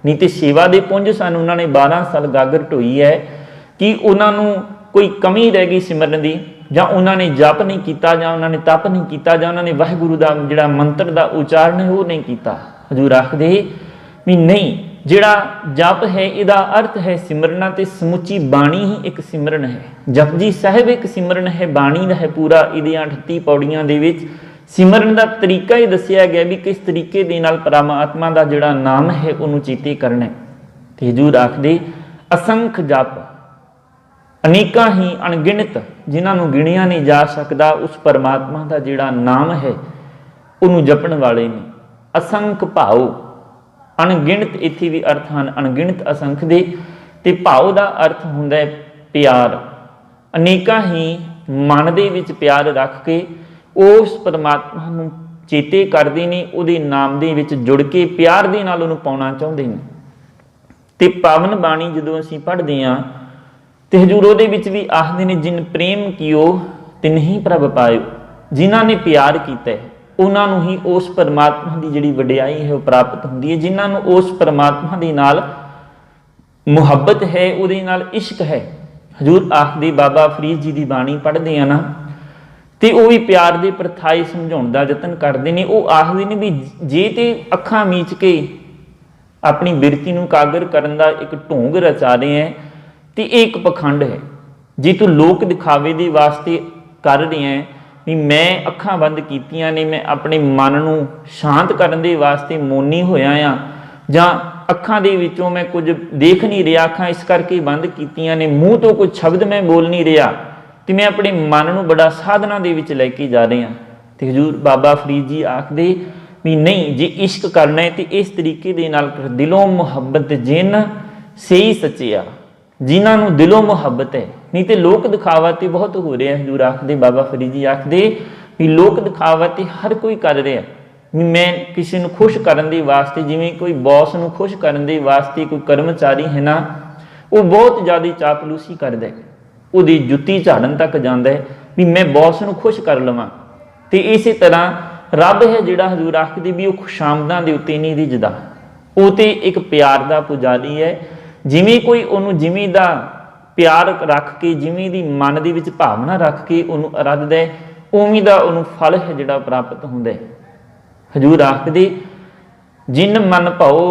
ਨਹੀਂ ਤੇ ਸੇਵਾ ਦੇ ਪੁੰਜ ਸਾਨੂੰ ਉਹਨਾਂ ਨੇ 12 ਸਾਲ ਗਾਗਰ ਢੋਈ ਹੈ ਕਿ ਉਹਨਾਂ ਨੂੰ ਕੋਈ ਕਮੀ ਰਹਿ ਗਈ ਸਿਮਰਨ ਦੀ, ਜਾਂ ਉਹਨਾਂ ਨੇ ਜਪ ਨਹੀਂ ਕੀਤਾ, ਜਾਂ ਉਹਨਾਂ ਨੇ ਤਪ ਨਹੀਂ ਕੀਤਾ, ਜਾਂ ਉਹਨਾਂ ਨੇ ਵਾਹਿਗੁਰੂ ਦਾ ਜਿਹੜਾ ਮੰਤਰ ਦਾ ਉਚਾਰਨ ਹੈ ਉਹ ਨਹੀਂ ਕੀਤਾ। ਹਜੂਰ ਆਖਦੇ ਵੀ ਨਹੀਂ, ਜਿਹੜਾ ਜਪ ਹੈ ਇਹਦਾ ਅਰਥ ਹੈ ਸਿਮਰਨਾ, ਤੇ ਸਮੁੱਚੀ ਬਾਣੀ ਹੀ ਇੱਕ ਸਿਮਰਨ ਹੈ। ਜਪਜੀ ਸਾਹਿਬ ਇੱਕ ਸਿਮਰਨ ਹੈ, ਬਾਣੀ ਦਾ ਹੈ ਪੂਰਾ। ਇਹਦੀਆਂ 38 ਪੌੜੀਆਂ ਦੇ ਵਿੱਚ ਸਿਮਰਨ ਦਾ ਤਰੀਕਾ ਹੀ ਦੱਸਿਆ ਗਿਆ ਵੀ ਕਿਸ ਤਰੀਕੇ ਦੇ ਨਾਲ ਪਰਮਾਤਮਾ ਦਾ ਜਿਹੜਾ ਨਾਮ ਹੈ ਉਹਨੂੰ ਚੇਤੇ ਕਰਨਾ। ਤੇ ਹਜੂਰ ਆਖਦੇ ਅਸੰਖ ਜਪ, ਅਨੇਕਾਂ ਹੀ ਅਣਗਿਣਤ ਜਿਨ੍ਹਾਂ ਨੂੰ ਗਿਣਿਆ ਨਹੀਂ ਜਾ ਸਕਦਾ ਉਸ ਪਰਮਾਤਮਾ ਦਾ ਜਿਹੜਾ ਨਾਮ ਹੈ ਉਹਨੂੰ ਜਪਣ ਵਾਲੇ ਨੇ। ਅਸੰਖ ਭਾਉ, ਅਣਗਿਣਤ ਇੱਥੇ ਵੀ ਅਰਥ ਹਨ ਅਣਗਿਣਤ ਅਸੰਖ ਦੇ। ਤੇ ਭਾਉ ਦਾ ਅਰਥ ਹੁੰਦਾ ਹੈ ਪਿਆਰ। ਅਨੇਕਾਂ ਹੀ ਮਨ ਦੇ ਵਿੱਚ ਪਿਆਰ ਰੱਖ ਕੇ ਉਸ ਪਰਮਾਤਮਾ ਨੂੰ ਚੇਤੇ ਕਰਦੇ ਨੇ, ਉਹਦੇ ਨਾਮ ਦੇ ਵਿੱਚ ਜੁੜ ਕੇ ਪਿਆਰ ਦੇ ਨਾਲ ਉਹਨੂੰ ਪਾਉਣਾ ਚਾਹੁੰਦੇ ਨੇ। ਤੇ ਪਾਵਨ ਬਾਣੀ ਜਦੋਂ ਅਸੀਂ ਪੜ੍ਹਦੇ ਹਾਂ ਤੇ ਹਜੂਰ ਉਹਦੇ ਵਿੱਚ ਵੀ ਆਖਦੇ ਨੇ ਜਿਨ ਪ੍ਰੇਮ ਕੀਓ ਤਿਨਹੀ ਪ੍ਰਭ ਪਾਇਓ। ਜਿਨ੍ਹਾਂ ਨੇ ਪਿਆਰ ਕੀਤਾ ਉਹਨਾਂ ਨੂੰ ਹੀ ਉਸ ਪਰਮਾਤਮਾ ਦੀ ਜਿਹੜੀ ਵਡਿਆਈ ਹੈ ਉਹ ਪ੍ਰਾਪਤ ਹੁੰਦੀ ਹੈ। ਜਿਨ੍ਹਾਂ ਨੂੰ ਉਸ ਪਰਮਾਤਮਾ ਦੇ ਨਾਲ ਮੁਹੱਬਤ ਹੈ, ਉਹਦੇ ਨਾਲ ਇਸ਼ਕ ਹੈ। ਹਜ਼ੂਰ ਆਖਦੇ, ਬਾਬਾ ਫਰੀਦ ਜੀ ਦੀ ਬਾਣੀ ਪੜ੍ਹਦੇ ਆ ਨਾ, ਤੇ ਉਹ ਵੀ ਪਿਆਰ ਦੇ ਪਰਥਾਈ ਸਮਝਾਉਣ ਦਾ ਯਤਨ ਕਰਦੇ ਨੇ। ਉਹ ਆਖਦੇ ਨੇ ਵੀ ਜੇ ਤੇ ਅੱਖਾਂ ਮੀਚ ਕੇ ਆਪਣੀ ਬਿਰਤੀ ਨੂੰ ਕਾਗਰ ਕਰਨ ਦਾ ਇੱਕ ਢੋਂਗ ਰਚਾ ਰਹੇ ਹੈ, ਤੇ ਇਹ ਇੱਕ ਪਖੰਡ ਹੈ। ਜੇ ਤੂੰ ਲੋਕ ਦਿਖਾਵੇ ਦੇ ਵਾਸਤੇ ਕਰ ਰਿਹਾ ਹੈ ਵੀ ਮੈਂ ਅੱਖਾਂ ਬੰਦ ਕੀਤੀਆਂ ਨੇ, ਮੈਂ ਆਪਣੇ ਮਨ ਨੂੰ ਸ਼ਾਂਤ ਕਰਨ ਦੇ ਵਾਸਤੇ ਮੌਨੀ ਹੋਇਆ ਆ, ਜਾਂ ਅੱਖਾਂ ਦੇ ਵਿੱਚੋਂ ਮੈਂ ਕੁਝ ਦੇਖ ਨਹੀਂ ਰਿਹਾ, ਅੱਖਾਂ ਇਸ ਕਰਕੇ ਬੰਦ ਕੀਤੀਆਂ ਨੇ, ਮੂੰਹ ਤੋਂ ਕੁਝ ਸ਼ਬਦ ਮੈਂ ਬੋਲ ਨਹੀਂ ਰਿਹਾ, ਤੇ ਮੈਂ ਆਪਣੇ ਮਨ ਨੂੰ ਬੜਾ ਸਾਧਨਾ ਦੇ ਵਿੱਚ ਲੈ ਕੇ ਜਾ ਰਿਹਾ। ਤੇ ਹਜ਼ੂਰ ਬਾਬਾ ਫਰੀਦ ਜੀ ਆਖਦੇ ਵੀ ਨਹੀਂ, ਜੇ ਇਸ਼ਕ ਕਰਨਾ ਹੈ ਤੇ ਇਸ ਤਰੀਕੇ ਦੇ ਨਾਲ ਕਰ। ਦਿਲੋਂ ਮੁਹੱਬਤ ਜਿਨ ਸਹੀ ਸੱਚਿਆ, ਜਿਨ੍ਹਾਂ ਨੂੰ ਦਿਲੋਂ ਮੁਹੱਬਤ ਹੈ। ਨਹੀਂ ਤੇ ਲੋਕ ਦਿਖਾਵਾ ਤੇ ਬਹੁਤ ਹੋ ਰਿਹਾ। ਹਜ਼ੂਰ ਆਖਦੇ, ਬਾਬਾ ਫਰੀਦ ਜੀ ਆਖਦੇ ਵੀ ਲੋਕ ਦਿਖਾਵਾ ਤੇ ਹਰ ਕੋਈ ਕਰ ਰਿਹਾ ਵੀ ਮੈਂ ਕਿਸੇ ਨੂੰ ਖੁਸ਼ ਕਰਨ ਦੇ ਵਾਸਤੇ, ਜਿਵੇਂ ਕੋਈ ਬੌਸ ਨੂੰ ਖੁਸ਼ ਕਰਨ ਦੇ ਵਾਸਤੇ ਕੋਈ ਕਰਮਚਾਰੀ ਹੈ ਨਾ, ਉਹ ਬਹੁਤ ਜ਼ਿਆਦਾ ਚਾਪਲੂਸੀ ਕਰਦਾ, ਉਹਦੀ ਜੁੱਤੀ ਝਾੜਨ ਤੱਕ ਜਾਂਦਾ ਹੈ ਵੀ ਮੈਂ ਬੌਸ ਨੂੰ ਖੁਸ਼ ਕਰ ਲਵਾਂ। ਤੇ ਇਸੇ ਤਰ੍ਹਾਂ ਰੱਬ ਹੈ ਜਿਹੜਾ, ਹਜ਼ੂਰ ਆਖਦੇ ਵੀ ਉਹ ਖੁਸ਼ਾਮਦਾਂ ਦੇ ਉੱਤੇ ਨਹੀਂ ਰਿੱਝਦਾ, ਉਹ ਤੇ ਇੱਕ ਪਿਆਰ ਦਾ ਪੁਜਾਰੀ ਹੈ। ਜਿਵੇਂ ਕੋਈ ਉਹਨੂੰ ਜਿਵੇਂ ਦਾ ਪਿਆਰ ਰੱਖ ਕੇ, ਜਿਵੇਂ ਦੀ ਮਨ ਦੇ ਵਿੱਚ ਭਾਵਨਾ ਰੱਖ ਕੇ ਉਹਨੂੰ ਅਰਾਧਦਾ ਹੈ, ਉਵੇਂ ਦਾ ਉਹਨੂੰ ਫਲ ਹੈ ਜਿਹੜਾ ਪ੍ਰਾਪਤ ਹੁੰਦਾ ਹੈ। ਹਜ਼ੂਰ ਆਖਦੇ ਜਿਨ ਮਨ ਭਾਓ,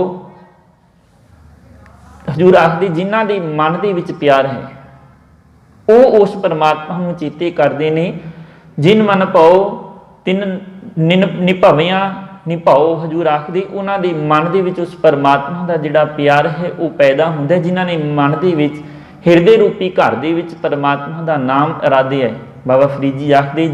ਹਜ਼ੂਰ ਆਖਦੇ ਜਿਨ੍ਹਾਂ ਦੇ ਮਨ ਦੇ ਵਿੱਚ ਪਿਆਰ ਹੈ ਉਹ ਉਸ ਪਰਮਾਤਮਾ ਨੂੰ ਚੇਤੇ ਕਰਦੇ ਨੇ। ਜਿਨ ਮਨ ਭਾਓ ਤਿਨ ਨਿਭਾਵਿਆਂ ਨਿਭਾਓ, ਹਜ਼ੂਰ ਆਖਦੇ ਉਹਨਾਂ ਦੇ ਮਨ ਦੇ ਵਿੱਚ ਉਸ ਪਰਮਾਤਮਾ ਦਾ ਜਿਹੜਾ ਪਿਆਰ ਹੈ ਉਹ ਪੈਦਾ ਹੁੰਦਾ, ਜਿਨ੍ਹਾਂ ਨੇ ਮਨ ਦੇ ਵਿੱਚ ਹਿਰਦੇ ਰੂਪੀ ਘਰ ਦੇ ਵਿੱਚ ਪਰਮਾਤਮਾ ਦਾ ਨਾਮ ਅਰਾਧਿਆ ਹੈ। ਬਾਬਾ ਫਰੀਦ ਜੀ ਆਖਦੇ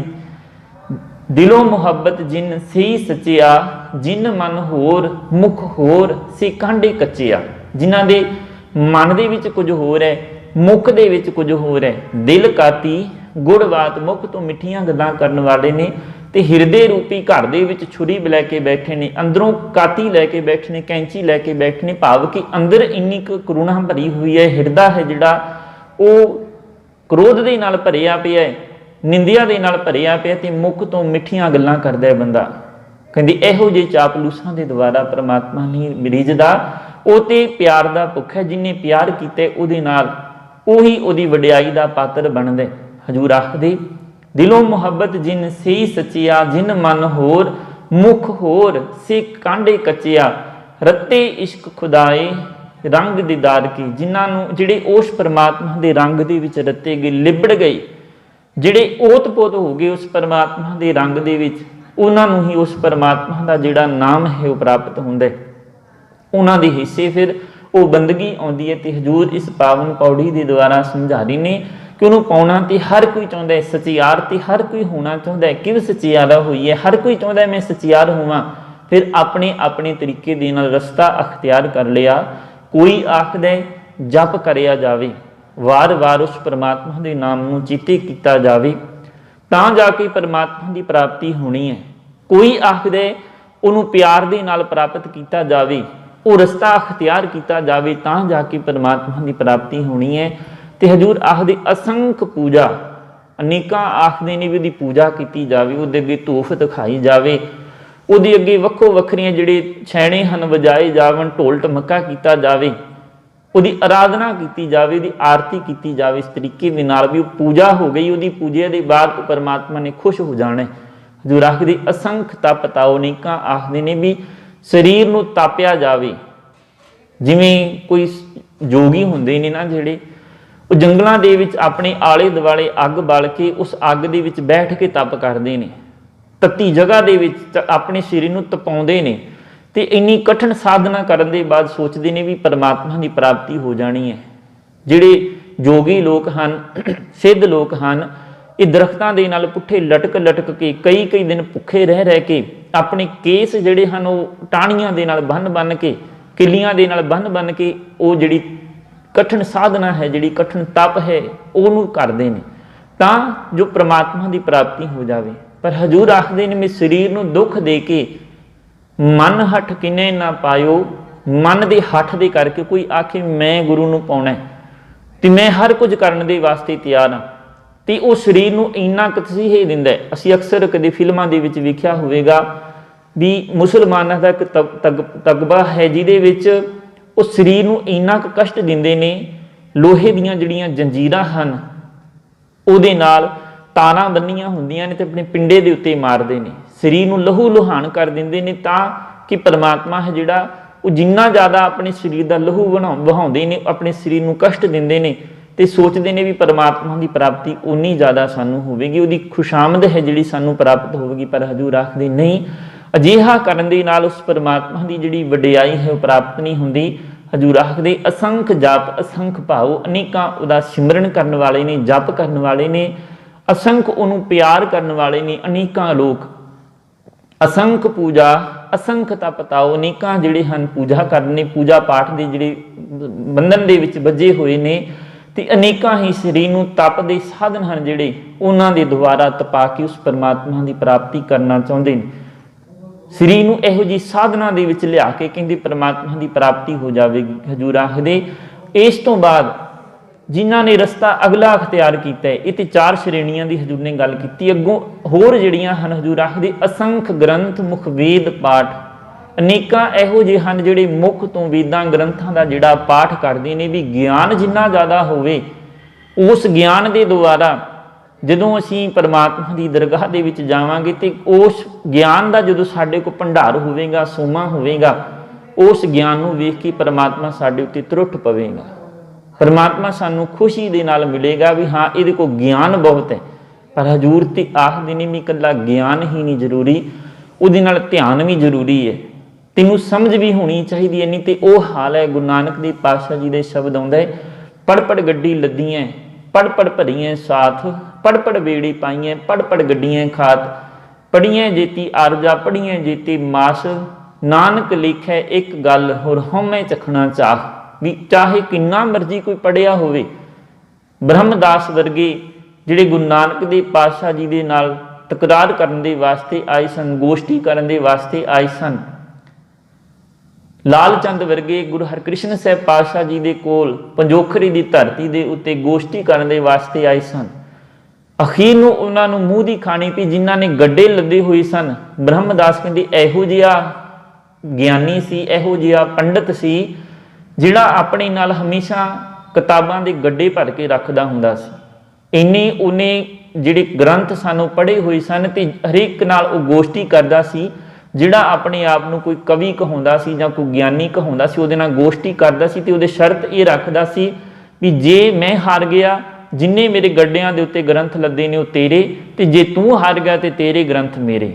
ਦਿਲੋਂ ਮੁਹੱਬਤ ਜਿਨ ਸਹੀ ਸੱਚਿਆ, ਜਿਨ ਮਨ ਹੋਰ ਮੁਖ ਹੋਰ ਸੇ ਕਾਂਡੇ ਕੱਚਿਆ। ਜਿਨ੍ਹਾਂ ਦੇ ਮਨ ਦੇ ਵਿੱਚ ਕੁਝ ਹੋਰ ਹੈ, ਮੁਖ ਦੇ ਵਿੱਚ ਕੁਝ ਹੋਰ ਹੈ। ਦਿਲ ਕਾਤੀ ਗੁੜਵਾਤ, ਮੁਖ ਤੋਂ ਮਿੱਠੀਆਂ ਗੱਲਾਂ ਕਰਨ ਵਾਲੇ ਨੇ, ਤੇ ਹਿਰਦੇ ਰੂਪੀ ਘਰ ਦੇ ਵਿੱਚ ਛੁਰੀ ਲੈ ਕੇ ਬੈਠੇ ਨੇ, ਅੰਦਰੋਂ ਕਾਤੀ ਲੈ ਕੇ ਬੈਠੇ ਨੇ, ਕੈਂਚੀ ਲੈ ਕੇ ਬੈਠੇ ਨੇ। ਭਾਵ ਕਿ ਅੰਦਰ ਇੰਨੀ ਕੁ ਕਰੁਣਾ ਭਰੀ ਹੋਈ ਹੈ, ਹਿਰਦਾ ਹੈ ਜਿਹੜਾ ਉਹ ਕ੍ਰੋਧ ਦੇ ਨਾਲ ਭਰਿਆ ਪਿਆ ਹੈ, ਨਿੰਦਿਆ ਦੇ ਨਾਲ ਭਰਿਆ ਪਿਆ, ਤੇ ਮੁਖ ਤੋਂ ਮਿੱਠੀਆਂ ਗੱਲਾਂ ਕਰਦਾ ਹੈ ਬੰਦਾ। ਕਹਿੰਦੀ ਇਹੋ ਜਿਹੇ ਚਾਪਲੂਸਾਂ ਦੇ ਦੁਆਰਾ ਪਰਮਾਤਮਾ ਨਹੀਂ ਰਿੱਝਦਾ, ਉਹ ਤੇ ਪਿਆਰ ਦਾ ਭੁੱਖ ਹੈ। ਜਿਹਨੇ ਪਿਆਰ ਕੀਤਾ ਉਹਦੇ ਨਾਲ ਉਹੀ ਉਹਦੀ ਵਡਿਆਈ ਦਾ ਪਾਤਰ ਬਣਦਾ। ਹਜ਼ੂਰ ਆਖਦੇ ਦਿਲੋਂ ਮੁਹੱਬਤ ਜਿਨ ਸਹੀ ਸੱਚਿਆ, ਜਿਨ ਮਨ ਹੋਰ ਮੁਖ ਹੋਰ ਸੇ ਕਾਂਡੇ ਕੱਚਿਆ। ਰੱਤੇ ਇਸ਼ਕ ਖੁਦਾਏ ਰੰਗ ਦੀਦਾਰ ਕੀ, ਜਿਨ੍ਹਾਂ ਨੂੰ ਜਿਹੜੇ ਉਸ ਪਰਮਾਤਮਾ ਦੇ ਰੰਗ ਦੇ ਵਿੱਚ ਰੱਤੇ ਗਏ, ਲਿਬੜ ਗਏ, ਜਿਹੜੇ ਓਤ-ਪੋਤ ਹੋ ਗਏ ਉਸ ਪਰਮਾਤਮਾ ਦੇ ਰੰਗ ਦੇ ਵਿੱਚ, ਉਹਨਾਂ ਨੂੰ ਹੀ ਉਸ ਪਰਮਾਤਮਾ ਦਾ ਜਿਹੜਾ ਨਾਮ ਹੈ ਉਹ ਪ੍ਰਾਪਤ ਹੁੰਦਾ। ਉਹਨਾਂ ਦੇ ਹਿੱਸੇ ਫਿਰ ਉਹ ਬੰਦਗੀ ਆਉਂਦੀ ਹੈ। ਤੇ ਹਜ਼ੂਰ ਇਸ ਪਾਵਨ ਪੌੜੀ ਦੇ ਦੁਆਰਾ ਸਮਝਾ ਰਹੇ ਨੇ ਕਿ ਉਹਨੂੰ ਪਾਉਣਾ ਤੇ ਹਰ ਕੋਈ ਚਾਹੁੰਦਾ ਹੈ, ਸਚਿਆਰ ਤੇ ਹਰ ਕੋਈ ਹੋਣਾ ਚਾਹੁੰਦਾ ਹੈ। ਕਿਵੇਂ ਸਚਿਆਰਾ ਹੋਈ ਹੈ? ਹਰ ਕੋਈ ਚਾਹੁੰਦਾ ਮੈਂ ਸਚਿਆਰ ਹੋਵਾਂ। ਫਿਰ ਆਪਣੇ ਆਪਣੇ ਤਰੀਕੇ ਦੇ ਨਾਲ ਰਸਤਾ ਅਖਤਿਆਰ ਕਰ ਲਿਆ। ਕੋਈ ਆਖਦਾ ਜਪ ਕਰਿਆ ਜਾਵੇ, ਵਾਰ-ਵਾਰ ਉਸ ਪਰਮਾਤਮਾ ਦੇ ਨਾਮ ਨੂੰ ਚੇਤੇ ਕੀਤਾ ਜਾਵੇ, ਤਾਂ ਜਾ ਕੇ ਪਰਮਾਤਮਾ ਦੀ ਪ੍ਰਾਪਤੀ ਹੋਣੀ ਹੈ। ਕੋਈ ਆਖਦਾ ਉਹਨੂੰ ਪਿਆਰ ਦੇ ਨਾਲ ਪ੍ਰਾਪਤ ਕੀਤਾ ਜਾਵੇ, ਉਹ ਰਸਤਾ ਅਖਤਿਆਰ ਕੀਤਾ ਜਾਵੇ, ਤਾਂ ਜਾ ਕੇ ਪਰਮਾਤਮਾ ਦੀ ਪ੍ਰਾਪਤੀ ਹੋਣੀ ਹੈ। ਤੇ ਹਜ਼ੂਰ ਆਖਦੇ ਅਸੰਖ ਪੂਜਾ, ਅਨੇਕਾਂ ਆਖਦੇ ਨੇ ਵੀ ਉਹਦੀ ਪੂਜਾ ਕੀਤੀ ਜਾਵੇ, ਉਹਦੇ ਅੱਗੇ ਧੂਫ ਦਿਖਾਈ ਜਾਵੇ, ਉਹਦੇ ਅੱਗੇ ਵੱਖੋ ਵੱਖਰੀਆਂ ਜਿਹੜੇ ਛੈਣੇ ਹਨ ਵਜਾਏ ਜਾਵਣ, ਢੋਲ ਢਮੱਕਾ ਕੀਤਾ ਜਾਵੇ, ਉਹਦੀ ਆਰਾਧਨਾ ਕੀਤੀ ਜਾਵੇ, ਉਹਦੀ ਆਰਤੀ ਕੀਤੀ ਜਾਵੇ। ਇਸ ਤਰੀਕੇ ਦੇ ਨਾਲ ਵੀ ਉਹ ਪੂਜਾ ਹੋ ਗਈ। ਉਹਦੀ ਪੂਜਾ ਦੇ ਬਾਅਦ ਪਰਮਾਤਮਾ ਨੇ ਖੁਸ਼ ਹੋ ਜਾਣਾ। ਹਜ਼ੂਰ ਆਖਦੇ ਅਸੰਖ ਤਪ ਤਾਓ, ਅਨੇਕਾਂ ਆਖਦੇ ਨੇ ਵੀ ਸਰੀਰ ਨੂੰ ਤਾਪਿਆ ਜਾਵੇ। ਜਿਵੇਂ ਕੋਈ ਜੋਗੀ ਹੁੰਦੇ ਨੇ ਨਾ ਜਿਹੜੇ, ਉਹ ਜੰਗਲਾਂ ਦੇ ਵਿੱਚ ਆਪਣੇ ਆਲੇ ਦੁਆਲੇ ਅੱਗ ਬਾਲ ਕੇ ਉਸ ਅੱਗ ਦੇ ਵਿੱਚ ਬੈਠ ਕੇ ਤਪ ਕਰਦੇ ਨੇ, ਤੱਤੀ ਜਗ੍ਹਾ ਦੇ ਵਿੱਚ ਆਪਣੇ ਸਰੀਰ ਨੂੰ ਤਪਾਉਂਦੇ ਨੇ, ਤੇ ਇੰਨੀ ਕਠਿਨ ਸਾਧਨਾ ਕਰਨ ਦੇ ਬਾਅਦ ਸੋਚਦੇ ਨੇ ਵੀ ਪਰਮਾਤਮਾ ਦੀ ਪ੍ਰਾਪਤੀ ਹੋ ਜਾਣੀ ਹੈ। ਜਿਹੜੇ ਜੋਗੀ ਲੋਕ ਹਨ, ਸਿੱਧ ਲੋਕ ਹਨ, ਇਹ ਦਰਖਤਾਂ ਦੇ ਨਾਲ ਪੁੱਠੇ ਲਟਕ ਲਟਕ ਕੇ ਕਈ ਕਈ ਦਿਨ ਭੁੱਖੇ ਰਹਿ ਰਹਿ ਕੇ, ਆਪਣੇ ਕੇਸ ਜਿਹੜੇ ਹਨ ਉਹ ਟਾਹਣੀਆਂ ਦੇ ਨਾਲ ਬੰਨ ਕੇ, ਕਿੱਲੀਆਂ ਦੇ ਨਾਲ ਬੰਨ ਕੇ, ਉਹ ਜਿਹੜੀ ਕਠਿਨ ਸਾਧਨਾ ਹੈ, ਜਿਹੜੀ ਕਠਿਨ ਤਪ ਹੈ, ਉਹਨੂੰ ਕਰਦੇ ਨੇ ਤਾਂ ਜੋ ਪ੍ਰਮਾਤਮਾ ਦੀ ਪ੍ਰਾਪਤੀ ਹੋ ਜਾਵੇ। ਪਰ ਹਜ਼ੂਰ ਆਖਦੇ ਨੇ ਮੈਂ ਸਰੀਰ ਨੂੰ ਦੁੱਖ ਦੇ ਕੇ ਮਨ ਹੱਠ ਕਿਨੇ ਨਾ ਪਾਇਓ। ਮਨ ਦੇ ਹੱਠ ਦੇ ਕਰਕੇ ਕੋਈ ਆਖੇ ਮੈਂ ਗੁਰੂ ਨੂੰ ਪਾਉਣਾ ਤੇ ਮੈਂ ਹਰ ਕੁਝ ਕਰਨ ਦੇ ਵਾਸਤੇ ਤਿਆਰ ਹਾਂ, ਤੇ ਉਹ ਸਰੀਰ ਨੂੰ ਇੰਨਾ ਕੁ ਤਸੀਹੇ ਦਿੰਦਾ ਹੈ। ਅਸੀਂ ਅਕਸਰ ਕਦੇ ਫਿਲਮਾਂ ਦੇ ਵਿੱਚ ਵੇਖਿਆ ਹੋਵੇਗਾ ਵੀ ਮੁਸਲਮਾਨਾਂ ਦਾ ਇੱਕ ਤਗਬਾ ਹੈ ਜਿਹਦੇ ਵਿੱਚ ਉਹ ਸਰੀਰ ਨੂੰ ਇੰਨਾ ਕੁ ਕਸ਼ਟ ਦਿੰਦੇ ਨੇ, ਲੋਹੇ ਦੀਆਂ ਜਿਹੜੀਆਂ ਜੰਜੀਰਾਂ ਹਨ ਉਹਦੇ ਨਾਲ ਤਾਰਾਂ ਬੰਨੀਆਂ ਹੁੰਦੀਆਂ ਨੇ ਤੇ ਆਪਣੇ ਪਿੰਡੇ ਦੇ ਉੱਤੇ ਮਾਰਦੇ ਨੇ, ਸਰੀਰ ਨੂੰ ਲਹੂ ਲੁਹਾਨ ਕਰ ਦਿੰਦੇ ਨੇ, ਤਾਂ ਕਿ ਪਰਮਾਤਮਾ ਹੈ ਜਿਹੜਾ ਉਹ ਜਿੰਨਾ ਜ਼ਿਆਦਾ ਆਪਣੇ ਸਰੀਰ ਦਾ ਲਹੂ ਵਹਾਉਂਦੇ ਨੇ, ਆਪਣੇ ਸਰੀਰ ਨੂੰ ਕਸ਼ਟ ਦਿੰਦੇ ਨੇ ਤੇ ਸੋਚਦੇ ਨੇ ਵੀ ਪਰਮਾਤਮਾ ਦੀ ਪ੍ਰਾਪਤੀ ਉਨੀ ਜ਼ਿਆਦਾ ਸਾਨੂੰ ਹੋਵੇਗੀ, ਉਹਦੀ ਖੁਸ਼ਾਮਦ ਹੈ ਜਿਹੜੀ ਸਾਨੂੰ ਪ੍ਰਾਪਤ ਹੋਵੇਗੀ। ਪਰ ਹਜ਼ੂਰ ਆਖਦੇ ਨਹੀਂ, ਅਜਿਹਾ ਕਰਨ ਦੇ ਨਾਲ ਉਸ ਪਰਮਾਤਮਾ ਦੀ ਜਿਹੜੀ ਵਡਿਆਈ ਹੈ ਉਹ ਪ੍ਰਾਪਤ ਨਹੀਂ ਹੁੰਦੀ। ਹਜ਼ੂਰ ਆਖਦੇ ਅਸੰਖ ਜਪ ਅਸੰਖ ਭਾਉ, ਅਨੇਕਾਂ ਉਹਦਾ ਸਿਮਰਨ ਕਰਨ ਵਾਲੇ ਨੇ, ਜਪ ਕਰਨ ਵਾਲੇ ਨੇ, ਅਸੰਖ ਉਹਨੂੰ ਪਿਆਰ ਕਰਨ ਵਾਲੇ ਨੇ ਅਨੇਕਾਂ ਲੋਕ, ਅਸੰਖ ਪੂਜਾ ਅਸੰਖ ਤਪ ਤਾਓ, ਅਨੇਕਾਂ ਜਿਹੜੇ ਹਨ ਪੂਜਾ ਕਰਨੇ, ਪੂਜਾ ਪਾਠ ਦੇ ਜਿਹੜੇ ਬੰਧਨ ਦੇ ਵਿੱਚ ਬੱਝੇ ਹੋਏ ਨੇ, ਤੇ ਅਨੇਕਾਂ ਹੀ ਸਰੀਰ ਨੂੰ ਤਪ ਦੇ ਸਾਧਨ ਹਨ ਜਿਹੜੇ ਉਹਨਾਂ ਦੇ ਦੁਆਰਾ ਤਪਾ ਕੇ ਉਸ ਪਰਮਾਤਮਾ ਦੀ ਪ੍ਰਾਪਤੀ ਕਰਨਾ ਚਾਹੁੰਦੇ ਨੇ। ਸਰੀਰ ਨੂੰ ਇਹੋ ਜਿਹੀ ਸਾਧਨਾ ਦੇ ਵਿੱਚ ਲਿਆ ਕੇ ਕਹਿੰਦੇ ਪਰਮਾਤਮਾ ਦੀ ਪ੍ਰਾਪਤੀ ਹੋ ਜਾਵੇਗੀ। ਹਜ਼ੂਰ ਆਖਦੇ ਇਸ ਤੋਂ ਬਾਅਦ ਜਿਨ੍ਹਾਂ ਨੇ ਰਸਤਾ ਅਗਲਾ ਅਖਤਿਆਰ ਕੀਤਾ ਹੈ, ਇਹ ਤੇ 4 ਸ਼੍ਰੇਣੀਆਂ ਦੀ ਹਜ਼ੂਰ ਨੇ ਗੱਲ ਕੀਤੀ। ਅੱਗੋਂ ਹੋਰ ਜਿਹੜੀਆਂ ਹਨ ਹਜ਼ੂਰ ਆਖਦੇ ਅਸੰਖ ਗ੍ਰੰਥ ਮੁਖ ਵੇਦ ਪਾਠ, ਅਨੇਕਾਂ ਇਹੋ ਜਿਹੇ ਹਨ ਜਿਹੜੇ ਮੁੱਖ ਤੋਂ ਵੇਦਾਂ ਗ੍ਰੰਥਾਂ ਦਾ ਜਿਹੜਾ ਪਾਠ ਕਰਦੇ ਨੇ ਵੀ ਗਿਆਨ ਜਿੰਨਾ ਜ਼ਿਆਦਾ ਹੋਵੇ, ਉਸ ਗਿਆਨ ਦੇ ਦੁਆਰਾ ਜਦੋਂ ਅਸੀਂ ਪਰਮਾਤਮਾ ਦੀ ਦਰਗਾਹ ਦੇ ਵਿੱਚ ਜਾਵਾਂਗੇ ਤੇ ਉਸ ਗਿਆਨ ਦਾ ਜਦੋਂ ਸਾਡੇ ਕੋਲ ਭੰਡਾਰ ਹੋਵੇਗਾ, ਸੋਮਾ ਹੋਵੇਗਾ, ਉਸ ਗਿਆਨ ਨੂੰ ਵੇਖ ਕੇ ਪਰਮਾਤਮਾ ਸਾਡੇ ਉੱਤੇ ਤਰੁੱਠ ਪਵੇਗਾ। ਪਰਮਾਤਮਾ ਸਾਨੂੰ ਖੁਸ਼ੀ ਦੇ ਨਾਲ ਮਿਲੇਗਾ ਵੀ ਹਾਂ ਇਹਦੇ ਕੋਲ ਗਿਆਨ ਬਹੁਤ ਹੈ। ਪਰ ਹਜ਼ੂਰ ਤੇ ਆਖਦੇ ਨੇ ਵੀ ਇਕੱਲਾ ਗਿਆਨ ਹੀ ਨਹੀਂ ਜ਼ਰੂਰੀ, ਉਹਦੇ ਨਾਲ ਧਿਆਨ ਵੀ ਜ਼ਰੂਰੀ ਹੈ, ਤੈਨੂੰ ਸਮਝ ਵੀ ਹੋਣੀ ਚਾਹੀਦੀ ਹੈ। ਨਹੀਂ ਤੇ ਉਹ ਹਾਲ ਹੈ, ਗੁਰੂ ਨਾਨਕ ਦੇਵ ਪਾਤਸ਼ਾਹ ਜੀ ਦੇ ਸ਼ਬਦ ਆਉਂਦਾ ਹੈ, ਪੜ ਪੜ ਗੱਡੀ ਲੱਦੀਆਂ, ਪੜ ਪੜ ਭਰੀਆਂ ਸਾਥ, ਪੜ ਪੜ ਬੇੜੀ ਪਾਈਆਂ, ਪੜ ਪੜ ਗੱਡੀਆਂ ਖਾਤ, ਪੜੀਆਂ ਜੇਤੀ ਆਰਜਾ ਪੜੀਆਂ ਜੇਤੀ ਮਾਸ, ਨਾਨਕ ਲਿਖੈ ਇੱਕ ਗੱਲ ਹੋਰ ਹਉਮੈ ਚਖਣਾ ਚਾਹ। ਵੀ ਚਾਹੇ ਕਿੰਨਾ ਮਰਜ਼ੀ ਕੋਈ ਪੜਿਆ ਹੋਵੇ, ਬ੍ਰਹਮਦਾਸ ਵਰਗੇ ਜਿਹੜੇ ਗੁਰੂ ਨਾਨਕ ਦੇਵ ਪਾਤਸ਼ਾਹ ਜੀ ਦੇ ਨਾਲ ਤਕਰਾਰ ਕਰਨ ਦੇ ਵਾਸਤੇ ਆਏ ਸਨ, ਗੋਸ਼ਟੀ ਕਰਨ ਦੇ ਵਾਸਤੇ ਆਏ ਸਨ, ਲਾਲ ਚੰਦ ਵਰਗੇ ਗੁਰੂ ਹਰਕ੍ਰਿਸ਼ਨ ਸਾਹਿਬ ਪਾਤਸ਼ਾਹ ਜੀ ਦੇ ਕੋਲ ਪੰਜੋਖਰੀ ਦੀ ਧਰਤੀ ਦੇ ਉੱਤੇ ਗੋਸ਼ਟੀ ਕਰਨ ਦੇ ਵਾਸਤੇ ਆਏ ਸਨ। ਅਖੀਰ ਨੂੰ ਉਹਨਾਂ ਨੂੰ ਮੂੰਹ ਦੀ ਖਾਣੀ ਪਈ ਜਿਨ੍ਹਾਂ ਨੇ ਗੱਡੇ ਲੱਦੇ ਹੋਏ ਸਨ। ਬ੍ਰਹਮਦਾਸ ਕਹਿੰਦੇ ਇਹੋ ਜਿਹਾ ਗਿਆਨੀ ਸੀ, ਇਹੋ ਜਿਹਾ ਪੰਡਤ ਸੀ ਜਿਹੜਾ ਆਪਣੇ ਨਾਲ ਹਮੇਸ਼ਾ ਕਿਤਾਬਾਂ ਦੇ ਗੱਡੇ ਭਰ ਕੇ ਰੱਖਦਾ ਹੁੰਦਾ ਸੀ। ਇੰਨੇ ਉਹਨੇ ਜਿਹੜੇ ਗ੍ਰੰਥ ਸਾਨੂੰ ਪੜ੍ਹੇ ਹੋਏ ਸਨ ਤੇ ਹਰੇਕ ਨਾਲ ਉਹ ਗੋਸ਼ਟੀ ਕਰਦਾ ਸੀ। ਜਿਹੜਾ ਆਪਣੇ ਆਪ ਨੂੰ ਕੋਈ ਕਵੀ ਕਹਾਉਂਦਾ ਸੀ ਜਾਂ ਕੋਈ ਗਿਆਨੀ ਕਹਾਉਂਦਾ ਸੀ, ਉਹਦੇ ਨਾਲ ਗੋਸ਼ਟੀ ਕਰਦਾ ਸੀ ਤੇ ਉਹਦੇ ਸ਼ਰਤ ਇਹ ਰੱਖਦਾ ਸੀ ਵੀ ਜੇ ਮੈਂ ਹਾਰ ਗਿਆ, ਜਿੰਨੇ ਮੇਰੇ ਗੱਡਿਆਂ ਦੇ ਉੱਤੇ ਗ੍ਰੰਥ ਲੱਦੇ ਨੇ ਉਹ ਤੇਰੇ, ਤੇ ਜੇ ਤੂੰ ਹਾਰ ਗਿਆ ਤੇ ਤੇਰੇ ਗ੍ਰੰਥ ਮੇਰੇ।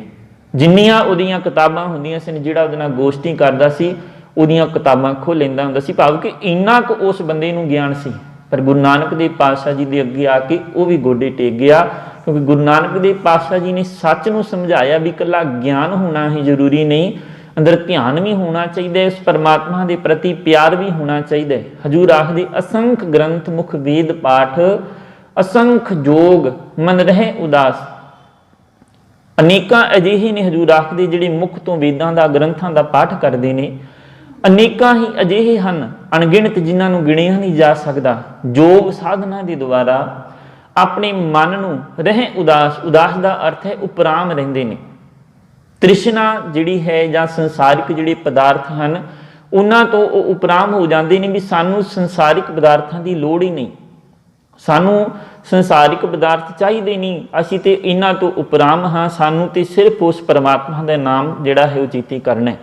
ਜਿੰਨੀਆਂ ਉਹਦੀਆਂ ਕਿਤਾਬਾਂ ਹੁੰਦੀਆਂ ਸਨ, ਜਿਹੜਾ ਉਹਦੇ ਨਾਲ ਗੋਸ਼ਟੀ ਕਰਦਾ ਸੀ ਉਹਦੀਆਂ ਕਿਤਾਬਾਂ ਖੋਹ ਲੈਂਦਾ ਹੁੰਦਾ ਸੀ। ਭਾਵ ਕਿ ਇੰਨਾ ਕੁ ਉਸ ਬੰਦੇ ਨੂੰ ਗਿਆਨ ਸੀ। ਪਰ ਗੁਰੂ ਨਾਨਕ ਦੇਵ ਪਾਤਸ਼ਾਹ ਜੀ ਦੇ ਅੱਗੇ ਆ ਕੇ ਉਹ ਵੀ ਗੋਡੇ ਟੇਕ ਗਿਆ, ਕਿਉਂਕਿ ਗੁਰੂ ਨਾਨਕ ਦੇਵ ਪਾਤਸ਼ਾਹ ਜੀ ਨੇ ਸੱਚ ਨੂੰ ਸਮਝਾਇਆ ਵੀ ਇਕੱਲਾ ਗਿਆਨ ਹੋਣਾ ਹੀ ਜ਼ਰੂਰੀ ਨਹੀਂ, ਅੰਦਰ ਧਿਆਨ ਵੀ ਹੋਣਾ ਚਾਹੀਦਾ ਹੈ, ਉਸ ਪਰਮਾਤਮਾ ਦੇ ਪ੍ਰਤੀ ਪਿਆਰ ਵੀ ਹੋਣਾ ਚਾਹੀਦਾ ਹੈ। ਹਜ਼ੂਰ ਆਖਦੇ ਅਸੰਖ ਗ੍ਰੰਥ ਮੁਖ ਵੇਦ ਪਾਠ, ਅਸੰਖ ਜੋਗ ਮਨ ਰਹੇ ਉਦਾਸ। ਅਨੇਕਾਂ ਅਜਿਹੇ ਨੇ ਹਜ਼ੂਰ ਆਖਦੇ ਜਿਹੜੇ ਮੁੱਖ ਤੋਂ ਵੇਦਾਂ ਦਾ ਗ੍ਰੰਥਾਂ ਦਾ ਪਾਠ ਕਰਦੇ ਨੇ। ਅਨੇਕਾਂ ਹੀ ਅਜਿਹੇ ਹਨ ਅਣਗਿਣਤ ਜਿਨ੍ਹਾਂ ਨੂੰ ਗਿਣਿਆ ਨਹੀਂ ਜਾ ਸਕਦਾ, ਯੋਗ ਸਾਧਨਾ ਦੇ ਦੁਆਰਾ ਆਪਣੇ ਮਨ ਨੂੰ ਰਹੇ ਉਦਾਸ। ਉਦਾਸ ਦਾ ਅਰਥ ਹੈ ਉਪਰਾਮ ਰਹਿੰਦੇ ਨੇ। ਤ੍ਰਿਸ਼ਨਾ ਜਿਹੜੀ ਹੈ ਜਾਂ ਸੰਸਾਰਿਕ ਜਿਹੜੇ ਪਦਾਰਥ ਹਨ ਉਹਨਾਂ ਤੋਂ ਉਹ ਉਪਰਾਮ ਹੋ ਜਾਂਦੇ ਨੇ ਵੀ ਸਾਨੂੰ ਸੰਸਾਰਿਕ ਪਦਾਰਥਾਂ ਦੀ ਲੋੜ ਹੀ ਨਹੀਂ, ਸਾਨੂੰ ਸੰਸਾਰਿਕ ਪਦਾਰਥ ਚਾਹੀਦੇ ਨਹੀਂ, ਅਸੀਂ ਤੇ ਇਹਨਾਂ ਤੋਂ ਉਪਰਾਮ ਹਾਂ, ਸਾਨੂੰ ਤੇ ਸਿਰਫ ਉਸ ਪਰਮਾਤਮਾ ਦਾ ਨਾਮ ਜਿਹੜਾ ਹੈ ਉਹ ਚੇਤੇ ਕਰਨਾ ਹੈ।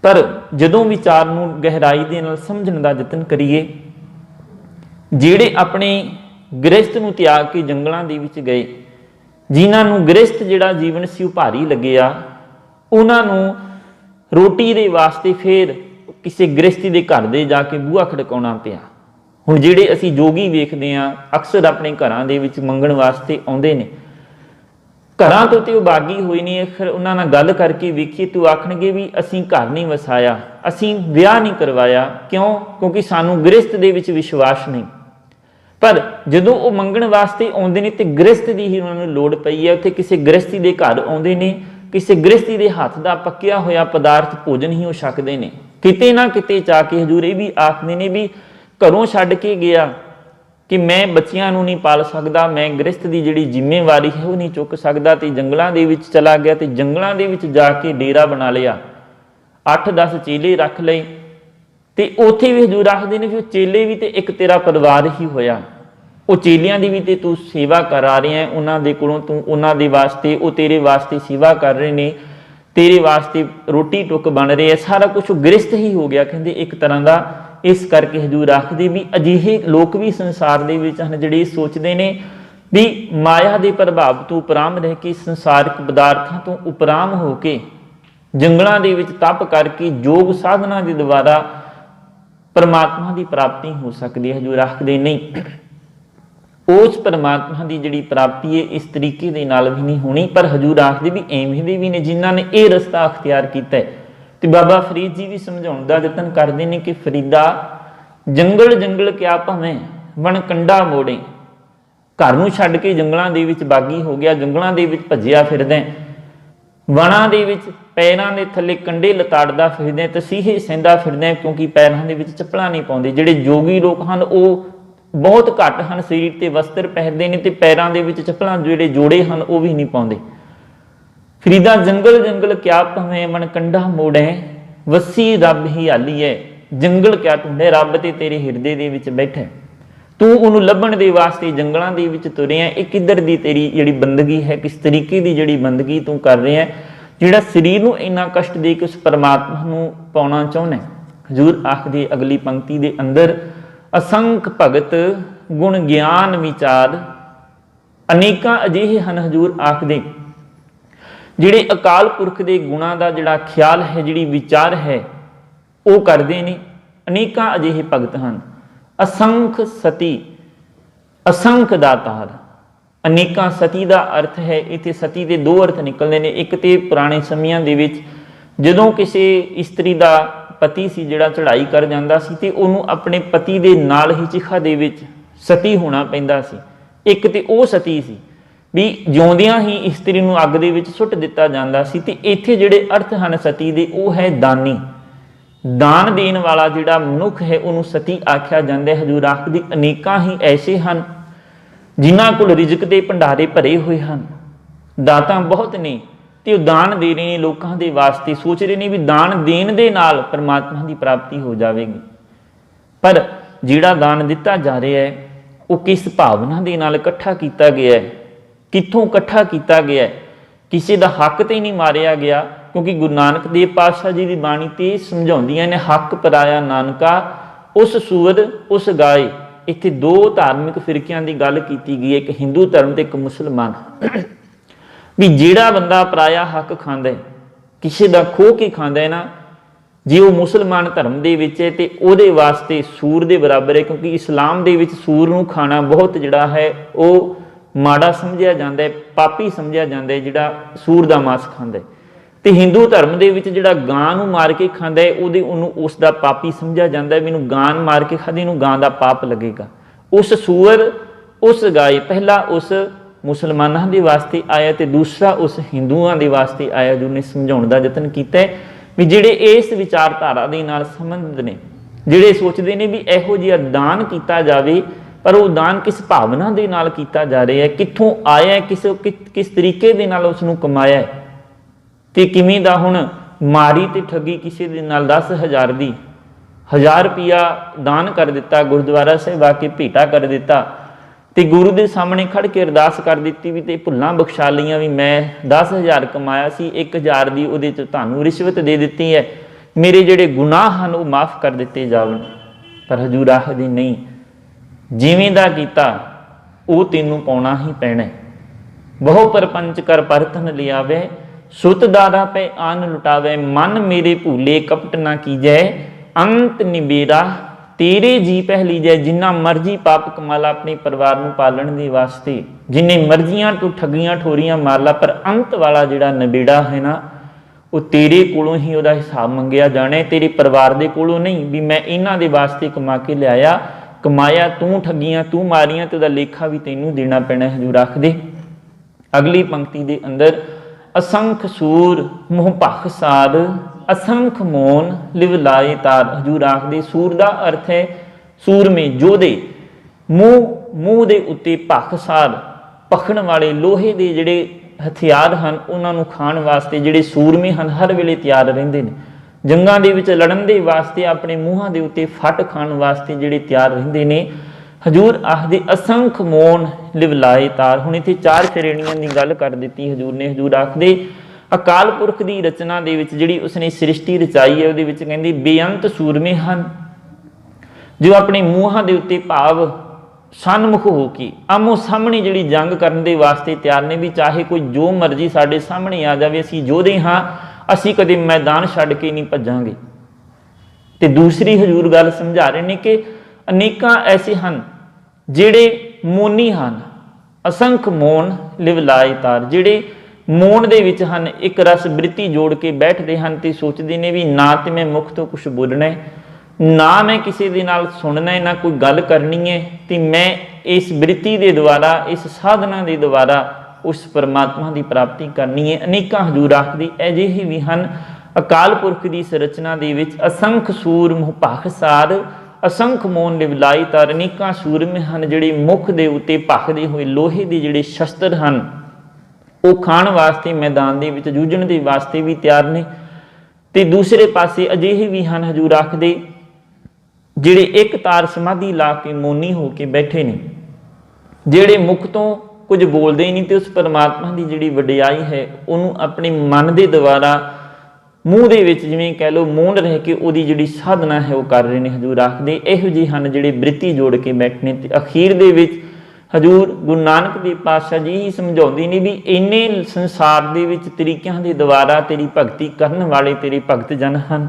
ਪਰ ਜਦੋਂ ਵਿਚਾਰ ਨੂੰ ਗਹਿਰਾਈ ਦੇ ਨਾਲ ਸਮਝਣ ਦਾ ਯਤਨ ਕਰੀਏ, ਜਿਹੜੇ ਆਪਣੇ ਗ੍ਰਸਥ ਨੂੰ ਤਿਆਗ ਕੇ ਜੰਗਲਾਂ ਦੇ ਵਿੱਚ ਗਏ, ਜਿਨ੍ਹਾਂ ਨੂੰ ਗ੍ਰਸਥ ਜਿਹੜਾ ਜੀਵਨ ਸੀ ਉਹ ਭਾਰੀ ਲੱਗਿਆ, ਉਹਨਾਂ ਨੂੰ ਰੋਟੀ ਦੇ ਵਾਸਤੇ ਫਿਰ ਕਿਸੇ ਗ੍ਰਸਥੀ ਦੇ ਘਰ ਦੇ ਜਾ ਕੇ ਬੂਹਾ ਖੜਕਾਉਣਾ ਪਿਆ। ਹੁਣ ਜਿਹੜੇ ਅਸੀਂ ਜੋਗੀ ਵੇਖਦੇ ਹਾਂ ਅਕਸਰ ਆਪਣੇ ਘਰਾਂ ਦੇ ਵਿੱਚ ਮੰਗਣ ਵਾਸਤੇ ਆਉਂਦੇ ਨੇ, ਘਰਾਂ ਤੋਂ ਤੇ ਉਹ ਬਾਗੀ ਹੋਏ ਨੇ, ਫਿਰ ਉਹਨਾਂ ਨਾਲ ਗੱਲ ਕਰਕੇ ਵੇਖੀਏ ਤੂੰ ਆਖਣਗੇ ਵੀ ਅਸੀਂ ਘਰ ਨਹੀਂ ਵਸਾਇਆ, ਅਸੀਂ ਵਿਆਹ ਨਹੀਂ ਕਰਵਾਇਆ। ਕਿਉਂ? ਕਿਉਂਕਿ ਸਾਨੂੰ ਗ੍ਰਸਥ ਦੇ ਵਿੱਚ ਵਿਸ਼ਵਾਸ ਨਹੀਂ। ਪਰ ਜਦੋਂ ਉਹ ਮੰਗਣ ਵਾਸਤੇ ਆਉਂਦੇ ਨੇ ਤੇ ਗ੍ਰਸਥ ਦੀ ਹੀ ਉਹਨਾਂ ਨੂੰ ਲੋੜ ਪਈ ਹੈ, ਉੱਥੇ ਕਿਸੇ ਗ੍ਰਸਥੀ ਦੇ ਘਰ ਆਉਂਦੇ ਨੇ, ਕਿਸੇ ਗ੍ਰਸਥੀ ਦੇ ਹੱਥ ਦਾ ਪੱਕਿਆ ਹੋਇਆ ਪਦਾਰਥ ਭੋਜਨ ਹੀ ਉਹ ਛਕਦੇ ਨੇ। ਕਿਤੇ ਨਾ ਕਿਤੇ ਜਾ ਕੇ ਹਜ਼ੂਰ ਇਹ ਵੀ ਆਖਦੇ ਨੇ ਵੀ ਘਰੋਂ ਛੱਡ ਕੇ ਗਿਆ कि मैं बच्चियां नूं नहीं पाल सकदा, मैं गृहस्थ की जिहड़ी जिम्मेवारी है वो नहीं चुक सकदा, तो जंगलों के विच चला गया, तो जंगलों के विच जाके डेरा बना लिया, 8-10 चेले रख लए, तो उत्थे भी हजूर आखदे ने भी चेले भी तो एक तेरा परिवार ही होया, वो चेलियां की भी तो तू सेवा करा रहे हैं, उन्होंने दे कोलों तू उन्होंने दे वास्ते, वो तेरे वास्ते सेवा कर रहे ने, तेरे वास्ते रोटी टुक बन रही है, सारा कुछ गृहस्थ ही हो गया कहते एक तरह का। इस करके हजूर आखदे भी अजिहे लोग भी संसार दे विच हन जिहड़े सोचते ने भी माया के प्रभाव तो उपराम रह के, संसारिक पदार्थों तो उपराम हो के जंगलों के विच तप करके योग साधना के द्वारा परमात्मा की प्राप्ति हो सकती है। हजूर आखदे नहीं, उस परमात्मा की जिहड़ी प्राप्ति है इस तरीके दे नाल भी नहीं होनी, पर हजूर आखदे भी एवें दे भी ने जिन्हां ने यह रस्ता अख्तियार किया है। तो बाबा फरीद जी भी समझाउण दा यतन करते हैं कि फरीदा जंगल जंगल क्या भावें वन कंडा मोड़े, घर नूं छड्ड के जंगलों के विच बागी हो गया, जंगलों के विच भज्जिया फिरदा, वनां दे विच पैरां दे थल्ले कंडे लताड़दा फिरदा, तसीहे सहिंदा फिरदा, क्योंकि पैरां दे विच चप्पलां नहीं पाउंदे। जिहड़े जोगी लोग हन वो बहुत घट हैं, शरीर ते वस्त्र पहनते हैं, तो पैरों के विच चप्पलां जिहड़े जोड़े हैं वो भी नहीं पाउंदे। फरीदा जंगल जंगल क्या भावें मन कंडा मोड़े, वसी रब ही हाली है, जंगल क्या ढूंढे रब ते तेरे हिरदे दे विच बैठे, तू उन्होंने लभण दे वास्ते जंगलों के विच तुरे है। एक किधर दी तेरी जिहड़ी बंदगी है, किस तरीके की जिहड़ी बंदगी तू कर रहे हैं, जिहड़ा शरीर नूं इन्ना कष्ट दे के उस परमात्मा नूं पाउणा चाहुंदा। हजूर आखदे अगली पंक्ति दे अंदर, असंख भगत गुण ज्ञान विचार, अनेकां अजिहे हन हजूर आखदे जिहड़े अकाल पुरख के गुणां दा जिहड़ा ख्याल है, जिहड़ी विचार है वो करते हैं। अनेकां अजिहे भगत हैं, असंख सती, असंख दातार, अनेकां सती का अर्थ है, इत्थे सती के दो अर्थ निकलते हैं। एक तो पुराने समयां दे विच जदों किसी इस्त्री का पति सी जिहड़ा चढ़ाई कर जांदा सी ते उहनूं अपने पति के नाल ही चिखा दे विच सती होना पैंदा सी। एक तो वो सती सी भी जिउंदियां ही इस्त्री नूं अग दे विच सुੱਟ दिता जांदा सी, ते इत्थे जिहड़े अर्थ हन सती दे वो है दानी, दान देण वाला जिहड़ा मनुख है उहनूं सती आख्या जांदा है। हजूर आखदी अनेकां ही ऐसे हन जिन्हां कोल रिजक दे भंडारे भरे हुए हन, दातां बहुत ने, तो दान दे रहे हैं लोगों के वास्ते, सोच रहे हैं भी दान देण दे नाल परमात्मा की प्राप्ति हो जाएगी। पर जिहड़ा दान दिता जा रहा है वो किस भावना के नाल इकट्ठा किया गया है, कित्थों इकट्ठा किया गया है, किसी का हक तो नहीं मारिया गया। क्योंकि गुरु नानक देव पातशाह जी की बाणी तो समझाउंदियां ने, हक पराया नानका उस सूर उस गाय। इत्थे दो धार्मिक फिरकियां की गल की गई है, एक हिंदू धर्म ते एक मुसलमान। भी जिहड़ा बंदा पराया हक खांदा है, किसी का खो के खांदा है ना, जे वो मुसलमान धर्म दे विच है तो उहदे वास्ते सूर दे बराबर है। क्योंकि इस्लाम दे विच सूर नूं खाना बहुत जिहड़ा है वो माड़ा समझिया जाता है, पापी समझिया जाता है जिहड़ा सूर का मांस खांदा है। तो हिंदू धर्म दे विच जिहड़ा गां नूं मार के खांदा है उहदे उहनूं उसका पापी समझिया जाता है, मैनूं गां मार के खाधी नूं गां दा पाप लगेगा। उस सूअर उस गाय पहला उस मुसलमानों के वास्ते आया तो दूसरा उस हिंदुओं के वास्ते आया, जो ने समझाउण दा यतन कीता है भी जिहड़े इस विचारधारा दे नाल संबंधित ने, जिहड़े सोचते हैं भी इहो जिहा दान किया जाए, पर वो दान किस भावना के नाल किया जा रहा है, कित्थों आया है, किस तरीके दे नाल उसनूं कमाया है, तो किवें दा हुण मारी ते ठगी किसी दे नाल 10,000 दी 1000 रुपया दान कर दिता, गुरुद्वारा साहिब आके भेटा कर दिता, तो गुरु के सामने खड़ के अरदास कर दी भी, तो भुल्लां बख्शा लियां भी मैं 10,000 कमाया सी, 1,000 की उहदे च तुहानूं रिश्वत दे दी है, मेरे जिहड़े गुनाह हैं वो माफ़ कर दिते जावन। पर हजूर आखदे नहीं, जिवें दा कीता वो तैनूं पाउणा ही पैणा। बहु परपंच कर परतन लियावे, सुत दारा पे आन लुटावे, मन मेरे भूले कपट ना कीजै, अंत निबेरा तेरे जी पहली जै। जिन्ना मर्जी पाप कमा ला अपने परिवार नूं पालण दे वास्ते, जिन्हें मर्जियां तू ठगियां ठोरियां मार ला, पर अंत वाला जिहड़ा नबेड़ा है ना वो तेरे कोलों ही उहदा हिसाब मंगिया जाना है, तेरे परिवार दे कोलों नहीं भी मैं इन्हां दे वास्ते कमा के लिआया, कमाया तू ठगियां तू मारियां, तो लेखा भी तैनूं देना पैना। हजूर आखदे अगली पंक्ति दे अंदर, असंख सूर मोह भख सार, असंख मोन लिव लाए तार। हजूर आखदे सूर का अर्थ है सूर में जोधे, मुँह ਮੂੰਹ ਦੇ ਉੱਤੇ ਭਖਸਾਰ ਭਖਣ ਵਾਲੇ ਲੋਹੇ ਦੇ ਜਿਹੜੇ ਹਥਿਆਰ ਹਨ ਉਹਨਾਂ ਨੂੰ ਖਾਣ ਵਾਸਤੇ ਜਿਹੜੇ ਸੂਰਮੇ ਹਨ ਹਰ ਵੇਲੇ ਤਿਆਰ ਰਹਿੰਦੇ ਨੇ। ਜੰਗਾਂ ਦੇ ਵਿੱਚ ਲੜਨ ਦੇ ਵਾਸਤੇ ਆਪਣੇ ਮੂੰਹਾਂ ਦੇ ਉੱਤੇ ਫੱਟ ਖਾਣ ਵਾਸਤੇ ਜਿਹੜੇ ਤਿਆਰ ਰਹਿੰਦੇ ਨੇ। ਹਜੂਰ ਆਖਦੇ ਅਸੰਖ ਮੋਨ ਲਿਵਲਾਏ ਤਾਰ। ਹੁਣ ਇੱਥੇ 4 ਸ਼੍ਰੇਣੀਆਂ ਦੀ ਗੱਲ ਕਰ ਦਿੱਤੀ ਹਜੂਰ ਨੇ। ਹਜੂਰ ਆਖਦੇ ਅਕਾਲ ਪੁਰਖ ਦੀ ਰਚਨਾ ਦੇ ਵਿੱਚ ਜਿਹੜੀ ਉਸਨੇ ਸ੍ਰਿਸ਼ਟੀ ਰਚਾਈ ਹੈ ਉਹਦੇ ਵਿੱਚ ਕਹਿੰਦੇ ਬੇਅੰਤ ਸੂਰਮੇ ਹਨ ਜੋ ਆਪਣੇ ਮੂੰਹਾਂ ਦੇ ਉੱਤੇ ਭਾਵ ਸਨਮੁਖ ਹੋ ਕੇ ਆਮੋ ਸਾਹਮਣੇ ਜਿਹੜੀ ਜੰਗ ਕਰਨ ਦੇ ਵਾਸਤੇ ਤਿਆਰ ਨੇ। ਵੀ ਚਾਹੇ ਕੋਈ ਜੋ ਮਰਜ਼ੀ ਸਾਡੇ ਸਾਹਮਣੇ ਆ ਜਾਵੇ, ਅਸੀਂ ਯੋਧੇ ਹਾਂ, ਅਸੀਂ ਕਦੇ ਮੈਦਾਨ ਛੱਡ ਕੇ ਨਹੀਂ ਭੱਜਾਂਗੇ। ਤੇ ਦੂਸਰੀ ਹਜੂਰ ਗੱਲ ਸਮਝਾ ਰਹੇ ਨੇ ਕਿ ਅਨੇਕਾਂ ਐਸੇ ਹਨ ਜਿਹੜੇ ਮੋਨੀ ਹਨ। ਅਸੰਖ ਮੋਨ ਲਿਵਲਾਏ ਤਾਰ, ਜਿਹੜੇ ਮੋਨ ਦੇ ਵਿੱਚ ਹਨ, ਇੱਕ ਰਸ ਬ੍ਰਿਤੀ ਜੋੜ ਕੇ ਬੈਠਦੇ ਹਨ ਤੇ ਸੋਚਦੇ ਨੇ ਵੀ ਨਾ ਤੇ ਮੈਂ ਮੁਖ ਤੋਂ ਕੁਛ ਬੋਲਣਾ, ਨਾ ਮੈਂ ਕਿਸੇ ਦੇ ਨਾਲ ਸੁਣਨਾ ਹੈ, ਨਾ ਕੋਈ ਗੱਲ ਕਰਨੀ ਹੈ, ਤੇ ਮੈਂ ਇਸ ਬ੍ਰਿਤੀ ਦੇ ਦੁਆਰਾ, ਇਸ ਸਾਧਨਾ ਦੇ ਦੁਆਰਾ ਉਸ ਪਰਮਾਤਮਾ ਦੀ ਪ੍ਰਾਪਤੀ ਕਰਨੀ ਹੈ। ਅਨੇਕਾਂ ਹਜੂਰ ਆਖਦੀ ਅਜਿਹੇ ਵੀ ਹਨ ਅਕਾਲ ਪੁਰਖ ਦੀ ਸਰਚਨਾ ਦੇ ਵਿੱਚ ਅਸੰਖ ਸੂਰ ਮੁਹ ਭਖਸਾਰ ਅਸੰਖ ਮੋਨ ਲਿਵਲਾਈ ਤਾਰ। ਅਨੇਕਾਂ ਸੂਰਮੇ ਹਨ ਜਿਹੜੇ ਮੁਖ ਦੇ ਉੱਤੇ ਭਖਦੇ ਹੋਏ ਲੋਹੇ ਦੇ ਜਿਹੜੇ ਸ਼ਸਤਰ ਹਨ ਉਹ ਖਾਣ ਵਾਸਤੇ ਮੈਦਾਨ ਦੇ ਵਿੱਚ ਜੂਝਣ ਦੇ ਵਾਸਤੇ ਵੀ ਤਿਆਰ ਨੇ। ਤੇ ਦੂਸਰੇ ਪਾਸੇ ਅਜਿਹੇ ਵੀ ਹਨ ਹਜੂਰ ਆਖਦੇ ਜਿਹੜੇ ਇੱਕ ਤਾਰ ਸਮਾਧੀ ਲਾ ਕੇ ਮੋਨੀ ਹੋ ਕੇ ਬੈਠੇ ਨੇ, ਜਿਹੜੇ ਮੁਖ ਤੋਂ ਕੁਝ ਬੋਲਦੇ ਹੀ ਨਹੀਂ ਤੇ ਉਸ ਪਰਮਾਤਮਾ ਦੀ ਜਿਹੜੀ ਵਡਿਆਈ ਹੈ ਉਹਨੂੰ ਆਪਣੇ ਮਨ ਦੇ ਦੁਆਰਾ ਮੂੰਹ ਦੇ ਵਿੱਚ ਜਿਵੇਂ ਕਹਿ ਲਓ ਮੌਨ ਰਹਿ ਕੇ ਉਹਦੀ ਜਿਹੜੀ ਸਾਧਨਾ ਹੈ ਉਹ ਕਰ ਰਹੇ ਨੇ। ਹਜੂਰ ਆਖਦੇ ਇਹੋ ਜਿਹੇ ਹਨ ਜਿਹੜੇ ਬ੍ਰਿਤੀ ਜੋੜ ਕੇ ਬੈਠਨੇ। ਤੇ ਅਖੀਰ ਦੇ ਵਿੱਚ ਹਜੂਰ ਗੁਰੂ ਨਾਨਕ ਦੇਵ ਪਾਤਸ਼ਾਹ ਜੀ ਹੀ ਸਮਝਾਉਂਦੇ ਨੇ ਵੀ ਇੰਨੇ ਸੰਸਾਰ ਦੇ ਵਿੱਚ ਤਰੀਕਿਆਂ ਦੇ ਦੁਆਰਾ ਤੇਰੀ ਭਗਤੀ ਕਰਨ ਵਾਲੇ ਤੇਰੇ ਭਗਤ ਜਨ ਹਨ,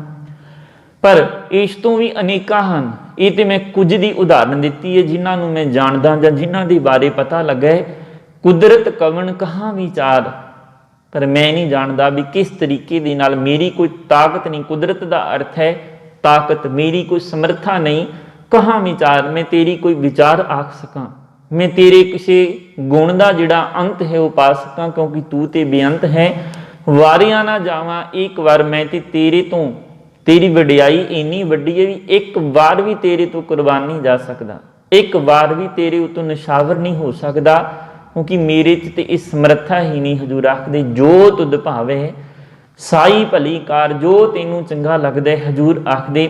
ਪਰ ਇਸ ਤੋਂ ਵੀ ਅਨੇਕਾਂ ਹਨ। ਇਹ ਤੇ ਮੈਂ ਕੁਝ ਦੀ ਉਦਾਹਰਨ ਦਿੱਤੀ ਹੈ ਜਿਨ੍ਹਾਂ ਨੂੰ ਮੈਂ ਜਾਣਦਾ ਜਾਂ ਜਿਨ੍ਹਾਂ ਦੇ ਬਾਰੇ ਪਤਾ ਲੱਗਾ ਹੈ। ਕੁਦਰਤ ਕਵਣ ਕਹਾਂ ਵਿਚਾਰ, ਪਰ ਮੈਂ ਨਹੀਂ ਜਾਣਦਾ ਵੀ ਕਿਸ ਤਰੀਕੇ ਦੇ ਨਾਲ। ਮੇਰੀ ਕੋਈ ਤਾਕਤ ਨਹੀਂ, ਕੁਦਰਤ ਦਾ ਅਰਥ ਹੈ ਤਾਕਤ। ਮੇਰੀ ਕੋਈ ਸਮਰੱਥਾ ਨਹੀਂ ਕਹਾਂ ਵਿਚਾਰ, ਮੈਂ ਤੇਰੀ ਕੋਈ ਵਿਚਾਰ ਆਖ ਸਕਾਂ, ਮੈਂ ਤੇਰੇ ਕਿਸੇ ਗੁਣ ਦਾ ਜਿਹੜਾ ਅੰਤ ਹੈ ਉਹ ਪਾ ਸਕਾਂ, ਕਿਉਂਕਿ ਤੂੰ ਤੇ ਬੇਅੰਤ ਹੈ। ਵਾਰਿਆ ਨਾ ਜਾਵਾਂ ਇੱਕ ਵਾਰ ਮੈਂ ਤੇ ਤੇਰੇ ਤੋਂ, ਤੇਰੀ ਵਡਿਆਈ ਇੰਨੀ ਵੱਡੀ ਹੈ ਵੀ ਇੱਕ ਵਾਰ ਵੀ ਤੇਰੇ ਤੋਂ ਕੁਰਬਾਨ ਨਹੀਂ ਜਾ ਸਕਦਾ, ਇੱਕ ਵਾਰ ਵੀ ਤੇਰੇ ਉਤੋਂ ਨਿਸ਼ਾਵਰ ਨਹੀਂ ਹੋ ਸਕਦਾ, ਕਿਉਂਕਿ ਮੇਰੇ 'ਚ ਤੇ ਇਸ ਸਮਰੱਥਾ ਹੀ ਨਹੀਂ। ਹਜੂਰ ਆਖਦੇ ਜੋ ਤੁਧ ਭਾਵੇ ਸਾਈ ਭਲੀ ਕਾਰ, ਜੋ ਤੈਨੂੰ ਚੰਗਾ ਲੱਗਦਾ ਹੈ ਹਜੂਰ ਆਖਦੇ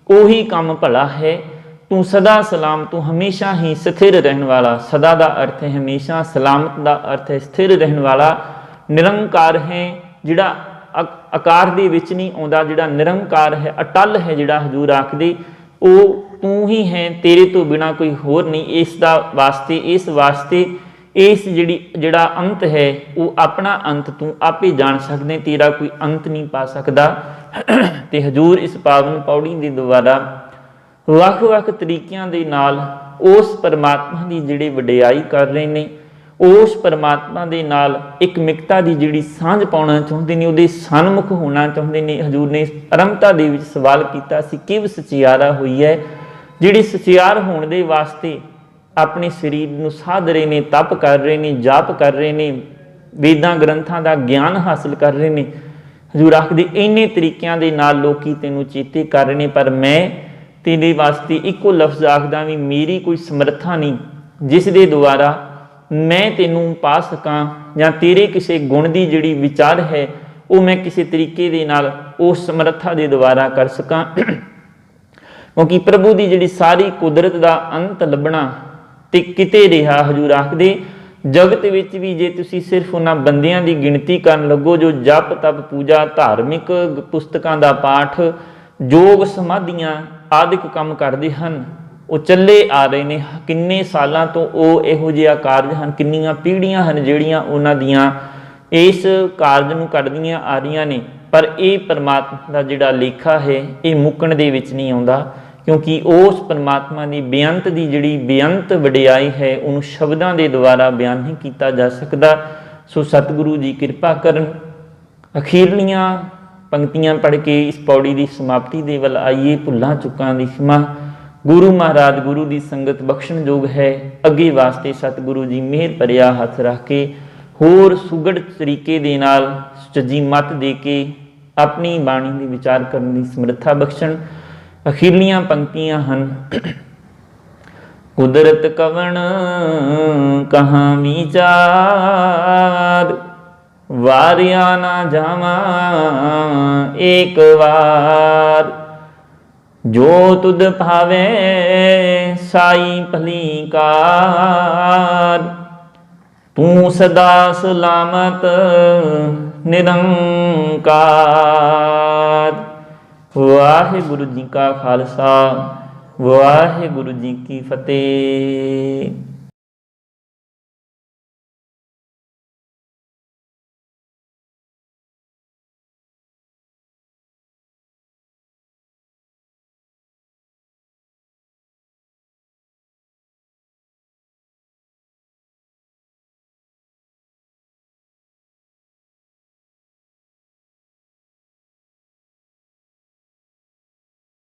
ਉਹੀ ਕੰਮ ਭਲਾ ਹੈ। ਤੂੰ ਸਦਾ ਸਲਾਮ, ਤੂੰ ਹਮੇਸ਼ਾ ਹੀ ਸਥਿਰ ਰਹਿਣ ਵਾਲਾ। ਸਦਾ ਦਾ ਅਰਥ ਹੈ ਹਮੇਸ਼ਾ, ਸਲਾਮਤ ਦਾ ਅਰਥ ਹੈ ਸਥਿਰ ਰਹਿਣ ਵਾਲਾ। ਨਿਰੰਕਾਰ ਹੈ ਜਿਹੜਾ ਆਕਾਰ ਦੇ ਵਿੱਚ ਨਹੀਂ ਆਉਂਦਾ, ਜਿਹੜਾ ਨਿਰੰਕਾਰ ਹੈ ਅਟਲ ਹੈ ਜਿਹੜਾ ਹਜੂਰ ਆਖਦੇ ਉਹ ਤੂੰ ਹੀ ਹੈ, ਤੇਰੇ ਤੋਂ ਬਿਨਾ ਕੋਈ ਹੋਰ ਨਹੀਂ। ਇਸ ਦਾ ਵਾਸਤੇ, ਇਸ ਵਾਸਤੇ ਇਸ ਜਿਹੜਾ ਅੰਤ ਹੈ ਉਹ ਆਪਣਾ ਅੰਤ ਤੂੰ ਆਪੇ ਜਾਣ ਸਕਦੇ, ਤੇਰਾ ਕੋਈ ਅੰਤ ਨਹੀਂ ਪਾ ਸਕਦਾ। ਤੇ ਹਜੂਰ ਇਸ ਪਾਵਨ ਪੌੜੀ ਦੇ ਦੁਆਰਾ ਵੱਖ-ਵੱਖ ਤਰੀਕਿਆਂ ਦੇ ਨਾਲ ਉਸ ਪਰਮਾਤਮਾ ਦੀ ਜਿਹੜੀ ਵਡਿਆਈ ਕਰ ਰਹੇ ਨੇ, ਉਸ ਪਰਮਾਤਮਾ ਦੇ ਨਾਲ ਇੱਕ ਮਿਕਤਾ ਦੀ ਜਿਹੜੀ ਸਾਂਝ ਪਾਉਣਾ ਚਾਹੁੰਦੇ ਨੇ, ਉਹਦੇ ਸਨਮੁਖ ਹੋਣਾ ਚਾਹੁੰਦੇ ਨੇ। ਹਜੂਰ ਨੇ ਆਰੰਭਤਾ ਦੇ ਵਿੱਚ ਸਵਾਲ ਕੀਤਾ ਸੀ ਕਿਵ ਸਚਿਆਰਾ ਹੋਈ ਹੈ, ਜਿਹੜੀ ਸਚਿਆਰ ਹੋਣ ਦੇ ਵਾਸਤੇ ਆਪਣੇ ਸਰੀਰ ਨੂੰ ਸਾਧ ਰਹੇ ਨੇ, ਤਪ ਕਰ ਰਹੇ ਨੇ, ਜਾਪ ਕਰ ਰਹੇ ਨੇ, ਵੇਦਾਂ ਗ੍ਰੰਥਾਂ ਦਾ ਗਿਆਨ ਹਾਸਲ ਕਰ ਰਹੇ ਨੇ। ਹਜੂਰ ਆਖਦੇ ਇੰਨੇ ਤਰੀਕਿਆਂ ਦੇ ਨਾਲ ਲੋਕੀ ਤੈਨੂੰ ਚੇਤੇ ਕਰ ਰਹੇ ਨੇ, ਪਰ ਮੈਂ ਤੇਰੇ ਵਾਸਤੇ ਇੱਕੋ ਲਫ਼ਜ਼ ਆਖਦਾ ਵੀ ਮੇਰੀ ਕੋਈ ਸਮਰੱਥਾ ਨਹੀਂ ਜਿਸ ਦੇ ਦੁਆਰਾ ਮੈਂ ਤੈਨੂੰ ਪਾ ਸਕਾਂ, ਜਾਂ ਤੇਰੇ ਕਿਸੇ ਗੁਣ ਦੀ ਜਿਹੜੀ ਵਿਚਾਰ ਹੈ ਉਹ ਮੈਂ ਕਿਸੇ ਤਰੀਕੇ ਦੇ ਨਾਲ ਉਸ ਸਮਰੱਥਾ ਦੇ ਦੁਆਰਾ ਕਰ ਸਕਾਂ। ਕਿਉਂਕਿ ਪ੍ਰਭੂ ਦੀ ਜਿਹੜੀ ਸਾਰੀ ਕੁਦਰਤ ਦਾ ਅੰਤ ਲੱਭਣਾ ਤੇ ਕਿਤੇ ਰਿਹਾ। ਹਜੂਰ ਆਖਦੇ ਜਗਤ ਵਿੱਚ ਵੀ ਜੇ ਤੁਸੀਂ ਸਿਰਫ ਉਹਨਾਂ ਬੰਦਿਆਂ ਦੀ ਗਿਣਤੀ ਕਰਨ ਲੱਗੋ ਜੋ ਜਪ ਤਪ ਪੂਜਾ ਧਾਰਮਿਕ ਪੁਸਤਕਾਂ ਦਾ ਪਾਠ ਯੋਗ ਸਮਾਧੀਆਂ ਆਦਿਕ ਕੰਮ ਕਰਦੇ ਹਨ, ਉਹ ਚੱਲੇ ਆ ਰਹੇ ਨੇ ਕਿੰਨੇ ਸਾਲਾਂ ਤੋਂ। ਉਹ ਇਹੋ ਜਿਹਾ ਕਾਰਜ ਹਨ, ਕਿੰਨੀਆਂ ਪੀੜ੍ਹੀਆਂ ਹਨ ਜਿਹੜੀਆਂ ਉਹਨਾਂ ਦੀਆਂ ਇਸ ਕਾਰਜ ਨੂੰ ਕਰਦੀਆਂ ਆ ਰਹੀਆਂ ਨੇ, ਪਰ ਇਹ ਪਰਮਾਤਮਾ ਦਾ ਜਿਹੜਾ ਲੇਖਾ ਹੈ ਇਹ ਮੁੱਕਣ ਦੇ ਵਿੱਚ ਨਹੀਂ ਆਉਂਦਾ, ਕਿਉਂਕਿ ਉਸ ਪਰਮਾਤਮਾ ਦੀ ਬੇਅੰਤ ਦੀ ਜਿਹੜੀ ਬੇਅੰਤ ਵਡਿਆਈ ਹੈ ਉਹਨੂੰ ਸ਼ਬਦਾਂ ਦੇ ਦੁਆਰਾ ਬਿਆਨ ਨਹੀਂ ਕੀਤਾ ਜਾ ਸਕਦਾ। ਸੋ ਸਤਿਗੁਰੂ ਜੀ ਕਿਰਪਾ ਕਰਨ। ਅਖੀਰਲੀਆਂ ਪੰਕਤੀਆਂ ਪੜ੍ਹ ਕੇ ਇਸ ਪੌੜੀ ਦੀ ਸਮਾਪਤੀ ਦੇ ਵੱਲ ਆਈਏ। ਭੁੱਲਾਂ ਚੁੱਕਾਂ ਦੀ ਖਿਮਾ ਗੁਰੂ ਮਹਾਰਾਜ ਗੁਰੂ ਦੀ ਸੰਗਤ ਬਖਸ਼ਣਯੋਗ ਹੈ। ਅੱਗੇ ਵਾਸਤੇ ਸਤਿਗੁਰੂ ਜੀ ਮਿਹਰ ਭਰਿਆ ਹੱਥ ਰੱਖ ਕੇ ਹੋਰ ਸੁਗੜ ਤਰੀਕੇ ਦੇ ਨਾਲ ਸੁਚੱਜੀ ਮੱਤ ਦੇ ਕੇ ਆਪਣੀ ਬਾਣੀ ਦੀ ਵਿਚਾਰ ਕਰਨ ਦੀ ਸਮਰੱਥਾ ਬਖਸ਼ਣ। ਅਖੀਰਲੀਆਂ ਪੰਕਤੀਆਂ ਹਨ। कुदरत कवण कहाँ विचार, वारिया ना जावा एक बार। जो तुद भावे साई भलीकार, तू सदा सलामत निरंकार। वाहिगुरु जी का खालसा, वाहिगुरु जी की फतेह।